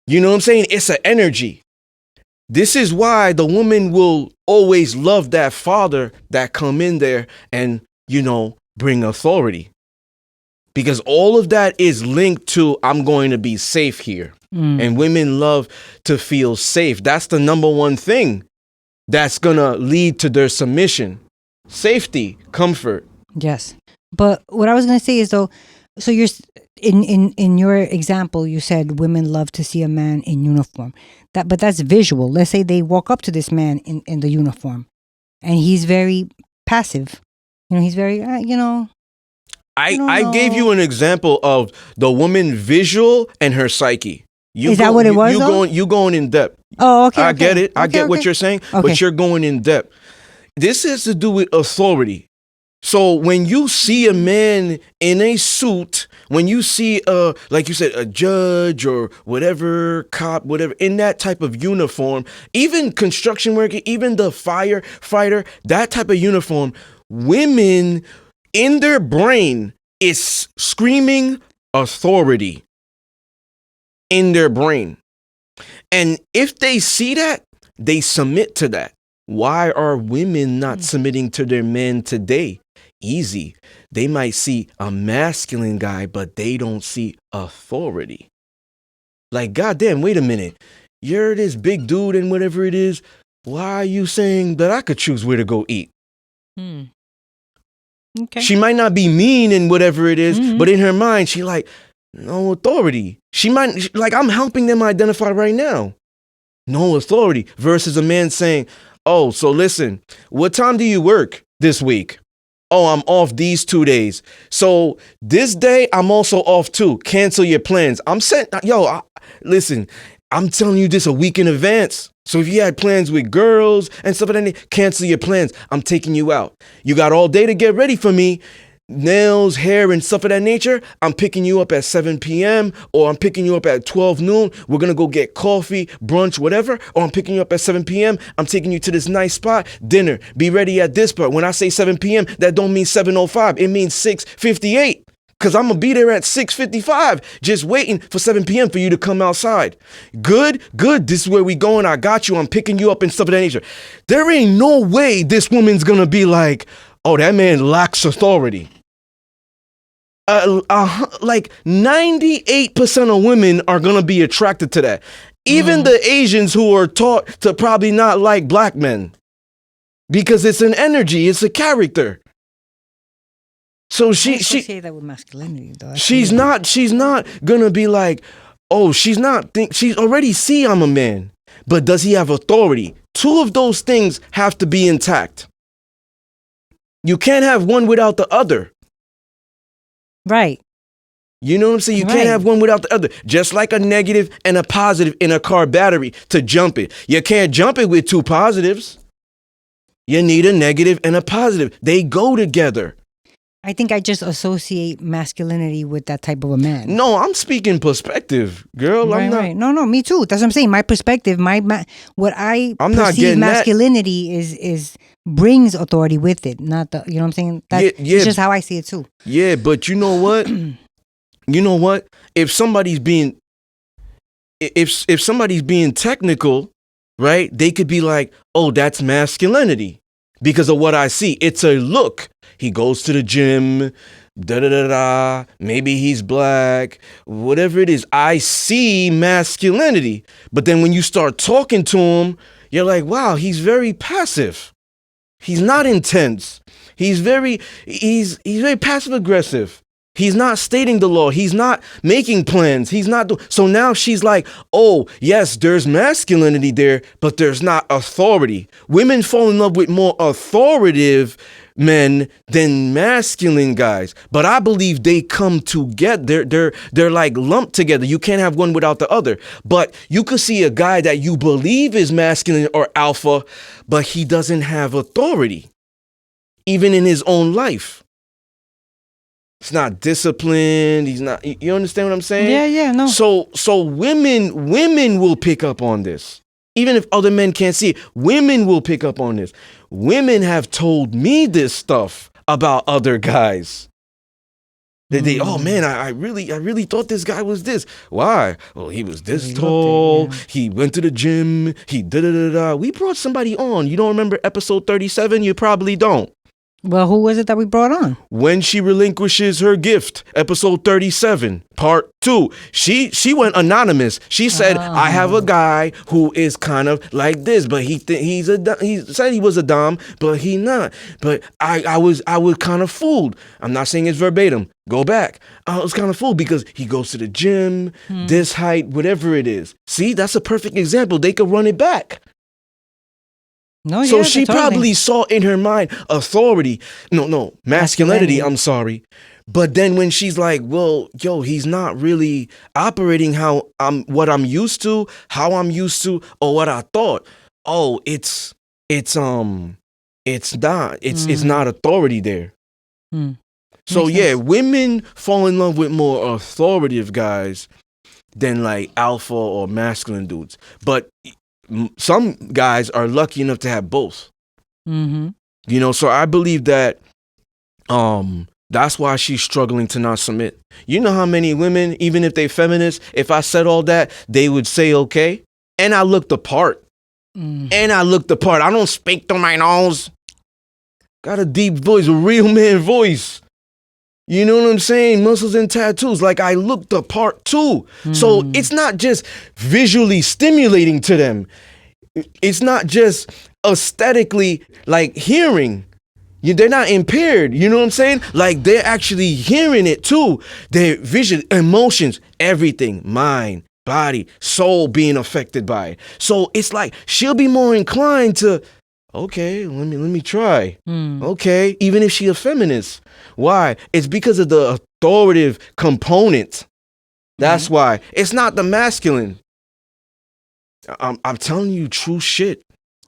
You know what I'm saying? It's an energy. This is why the woman will always love that father that come in there and, bring authority. Because all of that is linked to, I'm going to be safe here. And women love to feel safe. That's the number one thing that's going to lead to their submission. Safety, comfort. Yes. But what I was going to say is, though, so you're in your example, you said women love to see a man in uniform. But that's visual. Let's say they walk up to this man in the uniform, and he's very passive. He's very, I gave you an example of the woman visual and her psyche. Is that what it was? You going in depth. Oh, okay. I get it. I get what you're saying, Okay. but you're going in depth. This has to do with authority. So when you see a man in a suit, when you see like you said, a judge or whatever, cop, whatever, in that type of uniform, even construction worker, even the firefighter, that type of uniform, women in their brain is screaming authority in their brain. And if they see that, they submit to that. Why are women not submitting to their men today? Easy. They might see a masculine guy, but they don't see authority. Like, goddamn, wait a minute. You're this big dude and whatever it is. Why are you saying that I could choose where to go eat? Okay. She might not be mean and whatever it is, but in her mind, she like, no authority. She might, like, I'm helping them identify right now. No authority versus a man saying, oh, so listen, what time do you work this week? Oh, I'm off these 2 days. So this day, I'm also off too. Cancel your plans. Listen, I'm telling you this a week in advance. So if you had plans with girls and stuff like that, cancel your plans. I'm taking you out. You got all day to get ready for me. Nails, hair, and stuff of that nature. I'm picking you up at 7 p.m. or I'm picking you up at 12 noon. We're going to go get coffee, brunch, whatever. Or I'm picking you up at 7 p.m. I'm taking you to this nice spot. Dinner. Be ready at this part. When I say 7 p.m., that don't mean 7:05. It means 6:58. Because I'm going to be there at 6:55, just waiting for 7 p.m. for you to come outside. Good. This is where we going. I got you. I'm picking you up and stuff of that nature. There ain't no way this woman's going to be like, oh, that man lacks authority. Like 98% of women are going to be attracted to that. Even the Asians who are taught to probably not like black men. Because it's an energy. It's a character. So she associate that with masculinity, though. She's not gonna be like, oh, she's already see I'm a man, but does he have authority? Two of those things have to be intact. You can't have one without the other. Right. You know what I'm saying? You can't have one without the other. Just like a negative and a positive in a car battery to jump it. You can't jump it with two positives. You need a negative and a positive. They go together. I think I just associate masculinity with that type of a man. No, I'm speaking perspective, girl. Right, I'm not. Right. No, me too. That's what I'm saying. My perspective, what I I'm not perceive getting masculinity is brings authority with it. Not the, you know what I'm saying? It's just how I see it too. Yeah, but you know what? You know what? If somebody's being technical, right? They could be like, "Oh, that's masculinity." Because of what I see. It's a look. He goes to the gym, maybe he's black, whatever it is. I see masculinity. But then when you start talking to him, you're like, wow, he's very passive. He's not intense. He's very passive aggressive. He's not stating the law. He's not making plans. So now she's like, oh, yes, there's masculinity there, but there's not authority. Women fall in love with more authoritative men than masculine guys. But I believe they come together. They're like lumped together. You can't have one without the other. But you could see a guy that you believe is masculine or alpha, but he doesn't have authority, even in his own life. He's not disciplined. He's not. You understand what I'm saying? Yeah, no. So women will pick up on this. Even if other men can't see it, women will pick up on this. Women have told me this stuff about other guys. Oh man, I really thought this guy was this. Why? Well, he was this tall. He went to the gym. He da. We brought somebody on. You don't remember episode 37? You probably don't. Well, who was it that we brought on? When she relinquishes her gift, episode 37, part 2. She went anonymous. She said, I have a guy who is kind of like this, but he said he was a dom, but he not. But I was kind of fooled. I'm not saying it's verbatim. Go back. I was kind of fooled because he goes to the gym, this height, whatever it is. See, that's a perfect example. They could run it back. No, so yeah, she totally. probably saw in her mind authority. No, masculinity. I'm sorry. But then when she's like, well, he's not really operating what I'm used to, how I'm used to, or what I thought. Oh, it's not. It's not authority there. So Makes sense. women fall in love with more authoritative guys than like alpha or masculine dudes. But some guys are lucky enough to have both. So I believe that that's why she's struggling to not submit. You know how many women, even if they feminists, if I said all that, they would say okay. And I look the part. I don't speak through my nose. Got a deep voice, a real man voice. You know what I'm saying? Muscles and tattoos. Like, I look the part too. So it's not just visually stimulating to them. It's not just aesthetically like hearing. They're not impaired. You know what I'm saying? Like, they're actually hearing it too. Their vision, emotions, everything, mind, body, soul being affected by it. So it's like she'll be more inclined to, okay, let me try. Okay, even if she's a feminist. Why? It's because of the authoritative component. That's why. It's not the masculine. I'm telling you true shit.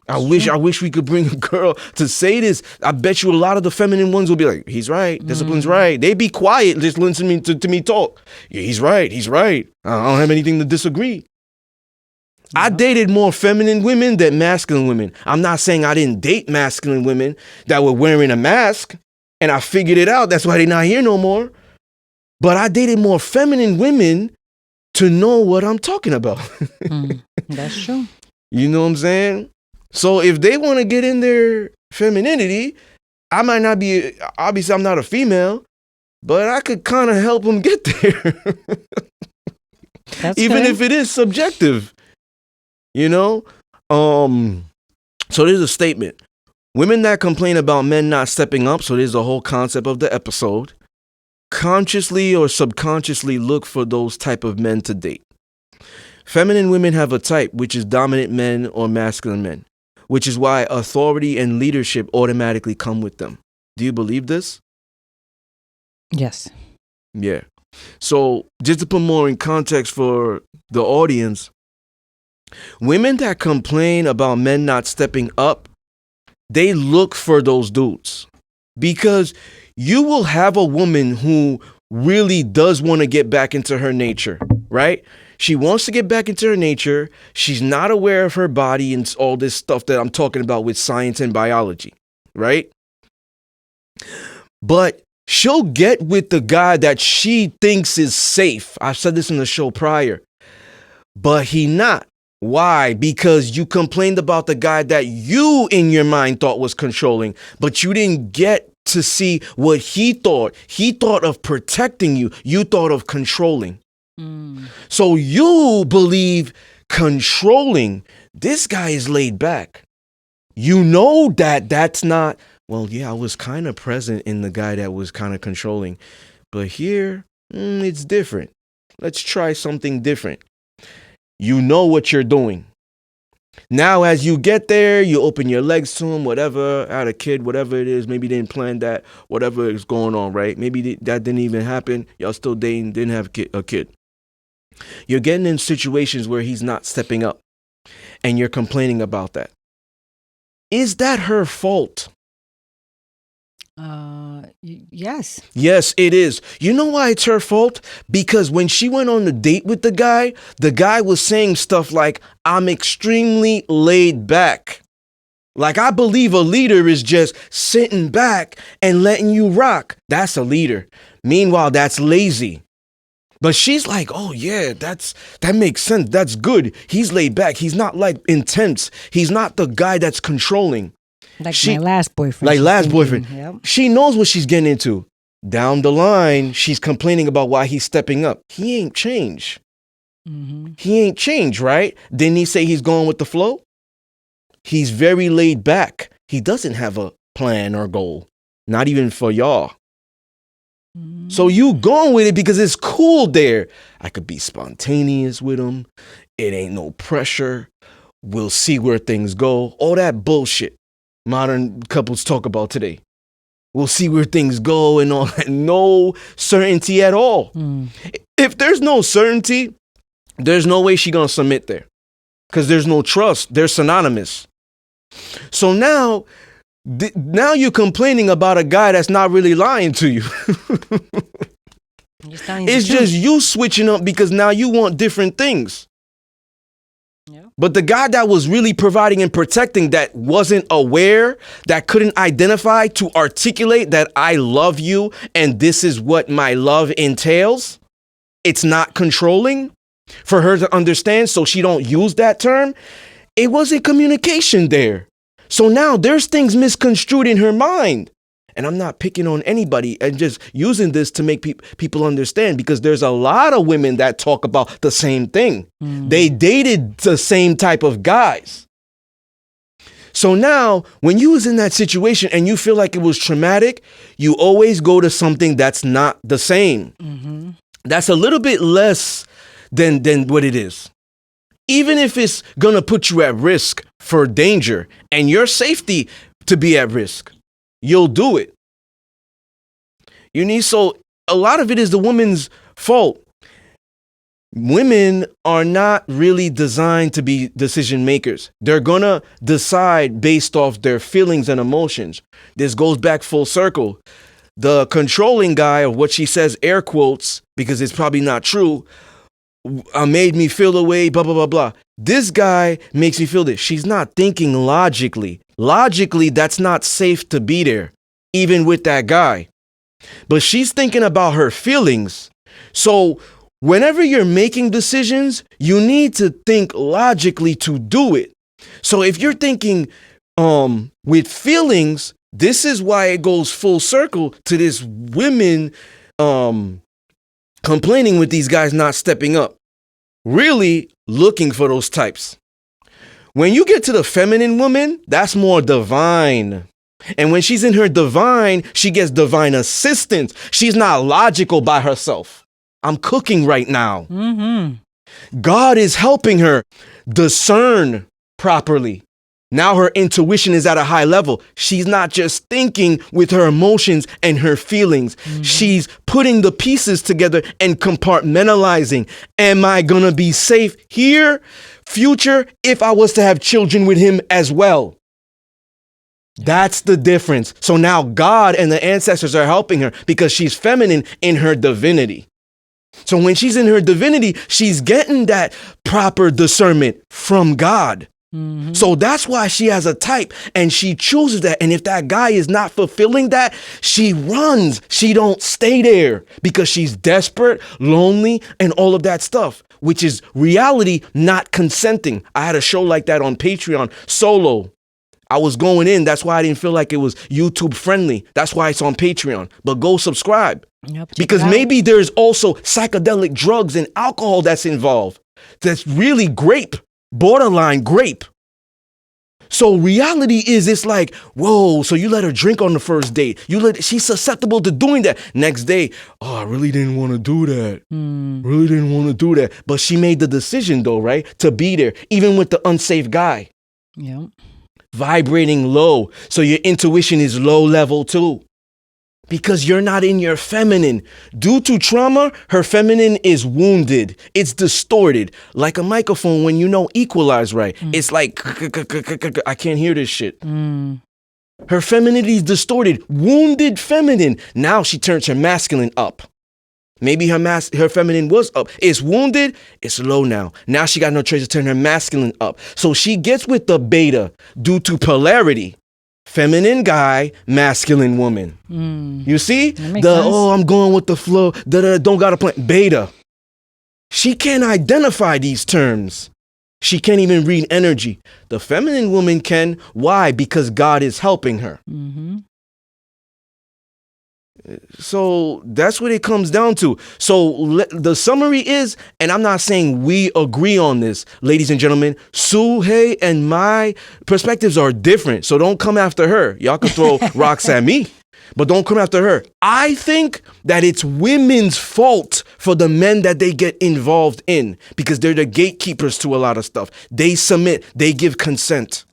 I wish we could bring a girl to say this. I bet you a lot of the feminine ones will be like, he's right. Discipline's right. They be quiet, just listening to me talk. Yeah, he's right. I don't have anything to disagree. I dated more feminine women than masculine women. I'm not saying I didn't date masculine women that were wearing a mask and I figured it out. That's why they're not here no more. But I dated more feminine women to know what I'm talking about. That's true. You know what I'm saying? So if they want to get in their femininity, I might not be, obviously I'm not a female, but I could kind of help them get there. Even if it is subjective. So there's a statement. Women that complain about men not stepping up, so there's the whole concept of the episode, consciously or subconsciously look for those type of men to date. Feminine women have a type, which is dominant men or masculine men, which is why authority and leadership automatically come with them. Do you believe this? Yes. Yeah. So just to put more in context for the audience, women that complain about men not stepping up, they look for those dudes because you will have a woman who really does want to get back into her nature, right? She wants to get back into her nature. She's not aware of her body and all this stuff that I'm talking about with science and biology, right? But she'll get with the guy that she thinks is safe. I've said this in the show prior, but he not. Why? Because you complained about the guy that you in your mind thought was controlling, but you didn't get to see what he thought. He thought of protecting you. You thought of controlling. So you believe controlling. This guy is laid back. You know that that's not, well, yeah, I was kind of present in the guy that was kind of controlling. But here, it's different. Let's try something different. You know what you're doing. Now, as you get there, you open your legs to him, whatever, had a kid, whatever it is. Maybe they didn't plan that, whatever is going on, right? Maybe that didn't even happen. Y'all still dating, didn't have a kid. You're getting in situations where he's not stepping up and you're complaining about that. Is that her fault? Yes. Yes, it is. You know why it's her fault? Because when she went on the date with the guy was saying stuff like, I'm extremely laid back. Like, I believe a leader is just sitting back and letting you rock. That's a leader. Meanwhile, that's lazy. But she's like, oh yeah, that makes sense. That's good. He's laid back. He's not like intense. He's not the guy that's controlling. Like my last boyfriend. Like last boyfriend. Yep. She knows what she's getting into. Down the line, she's complaining about why he's stepping up. He ain't changed. Mm-hmm. He ain't changed, right? Didn't he say he's going with the flow? He's very laid back. He doesn't have a plan or goal. Not even for y'all. Mm-hmm. So you going with it because it's cool there. I could be spontaneous with him. It ain't no pressure. We'll see where things go. All that bullshit modern couples talk about today. We'll see where things go and all that. No certainty at all. Mm. If there's no certainty, there's no way she's going to submit there. Because there's no trust. They're synonymous. So now you're complaining about a guy that's not really lying to you. It's just you switching up because now you want different things. Yeah. But the guy that was really providing and protecting, that wasn't aware, that couldn't identify to articulate that I love you and this is what my love entails, it's not controlling for her to understand, so she don't use that term. It wasn't communication there. So now there's things misconstrued in her mind. And I'm not picking on anybody and just using this to make people understand, because there's a lot of women that talk about the same thing. They dated the same type of guys. So now when you was in that situation and you feel like it was traumatic, you always go to something that's not the same. Mm-hmm. That's a little bit less than what it is. Even if it's going to put you at risk for danger and your safety to be at risk, you'll do it. So a lot of it is the woman's fault. Women are not really designed to be decision makers. They're going to decide based off their feelings and emotions. This goes back full circle. The controlling guy, of what she says, air quotes, because it's probably not true, made me feel the way, blah, blah, blah, blah. This guy makes me feel this. She's not thinking logically. Logically, that's not safe to be there, even with that guy. But she's thinking about her feelings. So whenever you're making decisions, you need to think logically to do it. So if you're thinking with feelings, this is why it goes full circle to this women complaining with these guys not stepping up. Really looking for those types. When you get to the feminine woman, that's more divine. And when she's in her divine, she gets divine assistance. She's not logical by herself. I'm cooking right now. Mm-hmm. God is helping her discern properly. Now her intuition is at a high level. She's not just thinking with her emotions and her feelings. Mm-hmm. She's putting the pieces together and compartmentalizing. Am I going to be safe here, future, if I was to have children with him as well? That's the difference. So now God and the ancestors are helping her because she's feminine in her divinity. So when she's in her divinity, she's getting that proper discernment from God. Mm-hmm. So that's why she has a type and she chooses that. And if that guy is not fulfilling that, she runs. She don't stay there because she's desperate, lonely, and all of that stuff, which is reality, not consenting. I had a show like that on Patreon, solo. I was going in. That's why I didn't feel like it was YouTube friendly. That's why it's on Patreon. But go subscribe. Yep, because maybe there's also psychedelic drugs and alcohol that's involved. That's really grape. Borderline grape. So reality is, it's like, whoa, so you let her drink on the first date. She's susceptible to doing that. Next day, oh, I really didn't want to do that. Really didn't want to do that. But she made the decision though, right? To be there, even with the unsafe guy. Yeah. Vibrating low. So your intuition is low level too. Because you're not in your feminine. Due to trauma, her feminine is wounded. It's distorted. Like a microphone when you equalize right. It's like, I can't hear this shit. Her femininity is distorted, wounded feminine. Now she turns her masculine up. Maybe her feminine was up. It's wounded. It's low now. Now she got no choice to turn her masculine up. So she gets with the beta due to polarity. Feminine guy, masculine woman. You see? That makes sense. I'm going with the flow. Don't got a plan. Beta. She can't identify these terms. She can't even read energy. The feminine woman can. Why? Because God is helping her. So that's what it comes down to. So the summary is, and I'm not saying we agree on this, ladies and gentlemen, Sue, Hey, and my perspectives are different. So don't come after her. Y'all can throw rocks at me, but don't come after her. I think that it's women's fault for the men that they get involved in because they're the gatekeepers to a lot of stuff. They submit. They give consent.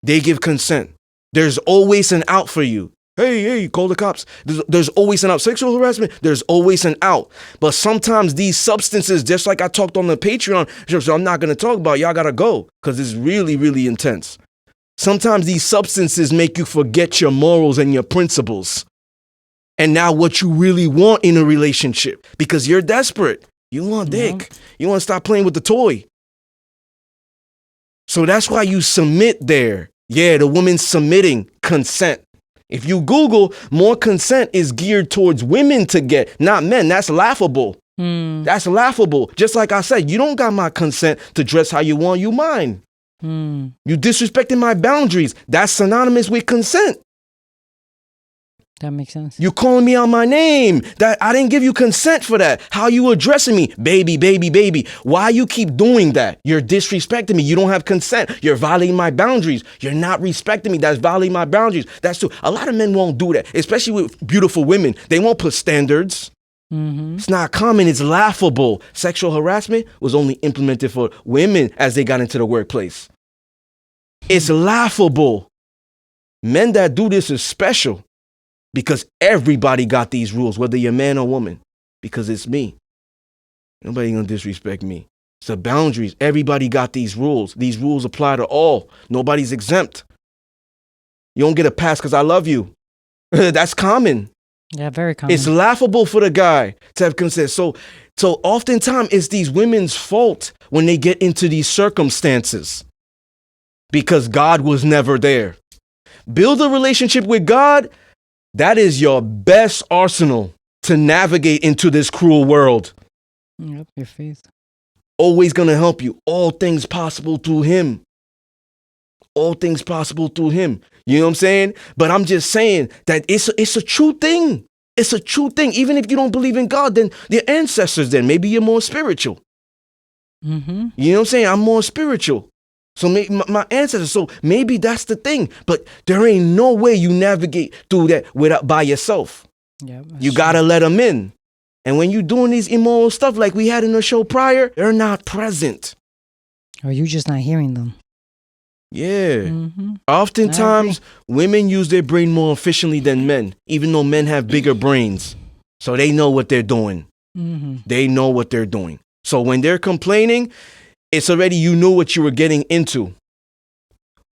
There's always an out for you. Hey, call the cops. There's always an out. Sexual harassment, there's always an out. But sometimes these substances, just like I talked on the Patreon, so I'm not going to talk about, y'all got to go because it's really, really intense. Sometimes these substances make you forget your morals and your principles. And now what you really want in a relationship because you're desperate. You want dick. You want to stop playing with the toy. So that's why you submit there. Yeah, the woman's submitting consent. If you Google, more consent is geared towards women to get, not men. That's laughable. That's laughable. Just like I said, you don't got my consent to dress how you want, you mine. You disrespecting my boundaries. That's synonymous with consent. That makes sense. You calling me out my name. That I didn't give you consent for that. How you addressing me? Baby, baby, baby. Why you keep doing that? You're disrespecting me. You don't have consent. You're violating my boundaries. You're not respecting me. That's violating my boundaries. That's true. A lot of men won't do that, especially with beautiful women. They won't put standards. It's not common. It's laughable. Sexual harassment was only implemented for women as they got into the workplace. It's laughable. Men that do this is special. Because everybody got these rules, whether you're man or woman, because it's me. Nobody gonna disrespect me. It's the boundaries. Everybody got these rules. These rules apply to all. Nobody's exempt. You don't get a pass because I love you. That's common. Yeah, very common. It's laughable for the guy to have consent. So oftentimes it's these women's fault when they get into these circumstances because God was never there. Build a relationship with God. That is your best arsenal to navigate into this cruel world. Yep, your faith. Always going to help you. All things possible through him. All things possible through him. You know what I'm saying? But I'm just saying that it's a true thing. It's a true thing. Even if you don't believe in God, then your ancestors, then maybe you're more spiritual. You know what I'm saying? I'm more spiritual. So my ancestors, so maybe that's the thing. But there ain't no way you navigate through that by yourself. Yeah, you got to let them in. And when you're doing these immoral stuff like we had in the show prior, they're not present. Or you just not hearing them. Yeah. Oftentimes, women use their brain more efficiently than men, even though men have bigger brains. So they know what they're doing. They know what they're doing. So when they're complaining, it's already, you know what you were getting into.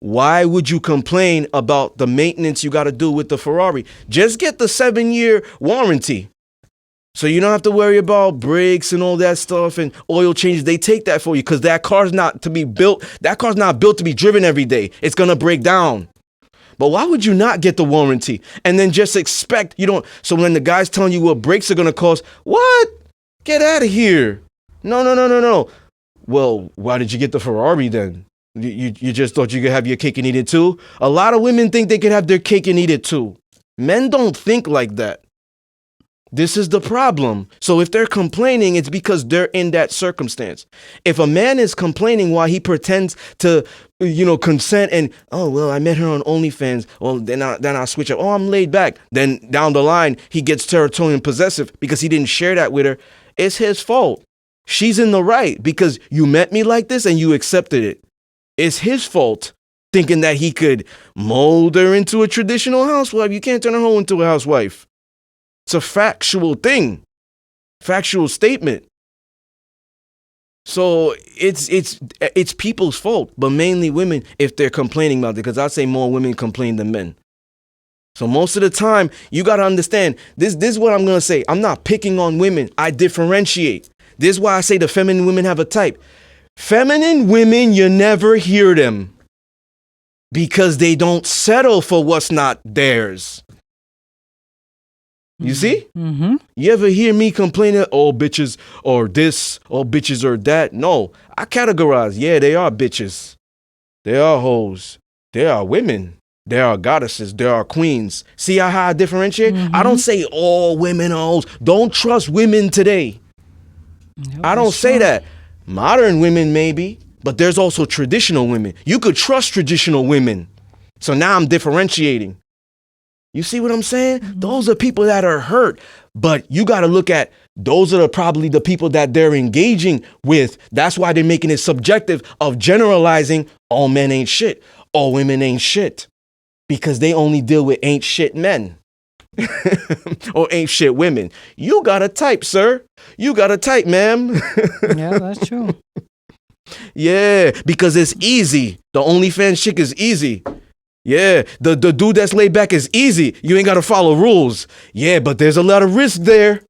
Why would you complain about the maintenance you got to do with the Ferrari? Just get the 7-year warranty. So you don't have to worry about brakes and all that stuff and oil changes. They take that for you because that car's not to be built. That car's not built to be driven every day. It's going to break down. But why would you not get the warranty and then just expect so when the guy's telling you what brakes are going to cost, what? Get out of here. No. Well, why did you get the Ferrari then? You just thought you could have your cake and eat it too? A lot of women think they could have their cake and eat it too. Men don't think like that. This is the problem. So if they're complaining, it's because they're in that circumstance. If a man is complaining while he pretends to, consent and, oh, well, I met her on OnlyFans. Well, then I switch up. Oh, I'm laid back. Then down the line, he gets territorial possessive because he didn't share that with her. It's his fault. She's in the right because you met me like this and you accepted it. It's his fault thinking that he could mold her into a traditional housewife. You can't turn her home into a housewife. It's a factual thing, factual statement. So it's people's fault, but mainly women if they're complaining about it, because I say more women complain than men. So most of the time, you got to understand, this is what I'm going to say. I'm not picking on women. I differentiate. This is why I say the feminine women have a type. Feminine women, you never hear them because they don't settle for what's not theirs. You see? Mm-hmm. You ever hear me complaining, oh, bitches or this, or bitches or that? No, I categorize. Yeah, they are bitches. They are hoes. They are women. They are goddesses. They are queens. See how I differentiate? Mm-hmm. I don't say all women are hoes. Don't trust women today. Yep, I don't say that. Modern women maybe, but there's also traditional women. You could trust traditional women. So now I'm differentiating. You see what I'm saying? Mm-hmm. Those are people that are hurt, but you got to look at those are probably the people that they're engaging with. That's why they're making it subjective of generalizing all men ain't shit, all women ain't shit, because they only deal with ain't shit men or ain't shit women. You got a type, sir. You got a type, ma'am. Yeah, that's true. Yeah, because it's easy. The OnlyFans chick is easy. Yeah, the dude that's laid back is easy. You ain't got to follow rules. Yeah, but there's a lot of risk there.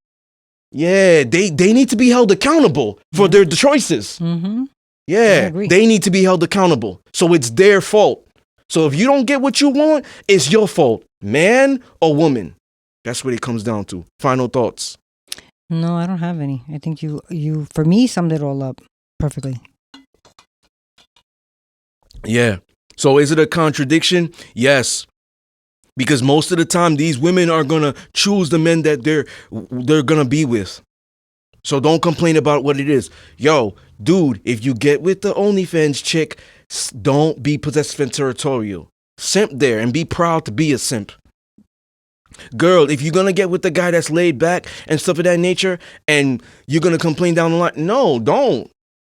Yeah, they need to be held accountable for their choices. Mm-hmm. Yeah, they need to be held accountable. So it's their fault. So if you don't get what you want, it's your fault, man or woman. That's what it comes down to. Final thoughts. No, I don't have any. I think you for me summed it all up perfectly. Yeah. So is it a contradiction? Yes. Because most of the time these women are going to choose the men that they're going to be with. So don't complain about what it is. Yo, dude, if you get with the OnlyFans chick, don't be possessive and territorial. Simp there and be proud to be a simp. Girl, if you're going to get with the guy that's laid back and stuff of that nature and you're going to complain down the line, no, don't.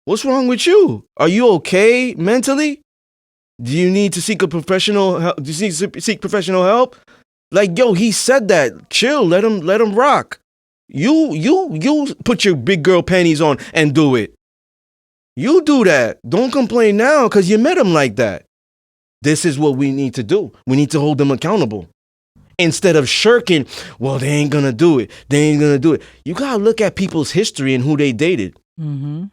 What's wrong with you? Are you okay mentally? Do you need to seek a professional help? Do you need to seek professional help? Like, yo, he said that. Chill, let him rock. You put your big girl panties on and do it. You do that. Don't complain now because you met him like that. This is what we need to do. We need to hold them accountable. Instead of shirking, well, they ain't gonna do it. They ain't gonna do it. You gotta look at people's history and who they dated. Mm-hmm.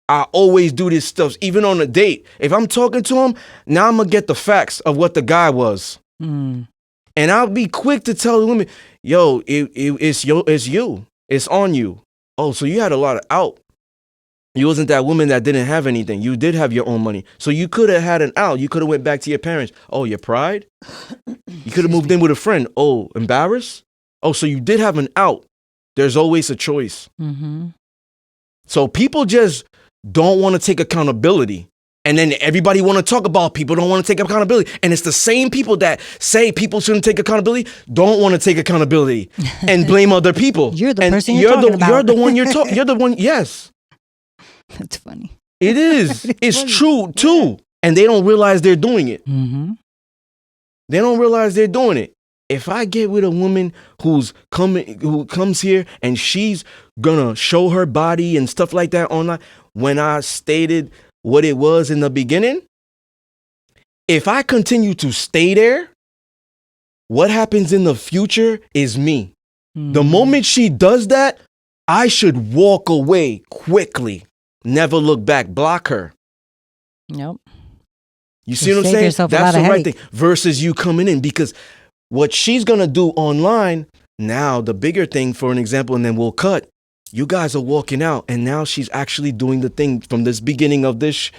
I always do this stuff, even on a date. If I'm talking to him, now I'm going to get the facts of what the guy was. Mm. And I'll be quick to tell the women, yo, it's you. It's on you. Oh, so you had a lot of out. You wasn't that woman that didn't have anything. You did have your own money. So you could have had an out. You could have went back to your parents. Oh, your pride? You could have moved in with a friend. Oh, embarrassed? Oh, so you did have an out. There's always a choice. Mm-hmm. So people just don't want to take accountability. And then everybody want to talk about people don't want to take accountability. And it's the same people that say people shouldn't take accountability, don't want to take accountability and blame other people. You're the and person you're talking about. You're the one you're talking. You're the one. Yes. That's funny. It is. It's funny. true too. Yeah. And they don't realize they're doing it. Mm-hmm. They don't realize they're doing it. If I get with a woman who comes here and she's gonna show her body and stuff like that online, when I stated what it was in the beginning, if I continue to stay there, what happens in the future is me. Mm-hmm. The moment she does that, I should walk away quickly, never look back, block her. Nope. You see what I'm saying? That's the right thing. Versus you coming in, because what she's going to do online, now the bigger thing, for an example, and then we'll cut. You guys are walking out, and now she's actually doing the thing from this beginning of this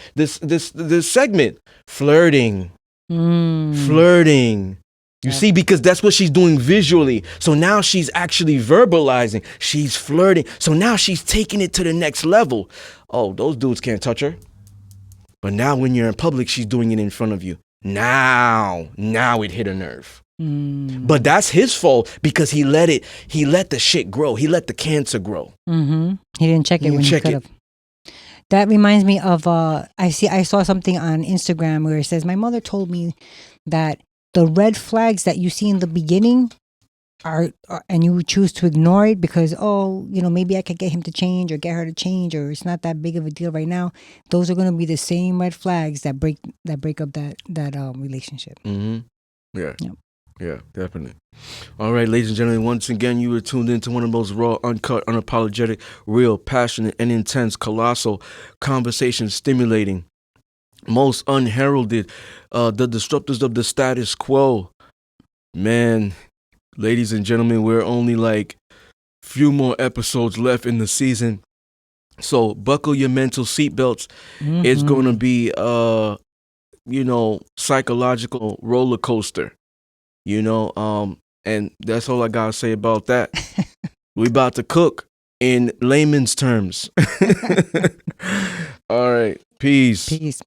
segment. Flirting. Flirting. You see, because that's what she's doing visually. So now she's actually verbalizing. She's flirting. So now she's taking it to the next level. Oh, those dudes can't touch her. But now when you're in public, she's doing it in front of you. Now it hit a nerve. But that's his fault because he let the shit grow. He let the cancer grow. Mm-hmm. He didn't check it when he could have. That reminds me of I saw something on Instagram where it says, my mother told me that the red flags that you see in the beginning and you choose to ignore it because, maybe I could get him to change or get her to change, or it's not that big of a deal right now. Those are going to be the same red flags that break up that relationship. Mm-hmm. Yeah. Yep. Yeah, definitely. All right, ladies and gentlemen, once again, you were tuned into one of the most raw, uncut, unapologetic, real, passionate, and intense, colossal, conversation stimulating, most unheralded, the disruptors of the status quo. Man, ladies and gentlemen, we're only like few more episodes left in the season. So buckle your mental seatbelts. Mm-hmm. It's going to be psychological roller coaster. And that's all I gotta say about that. We about to cook in layman's terms. All right. Peace.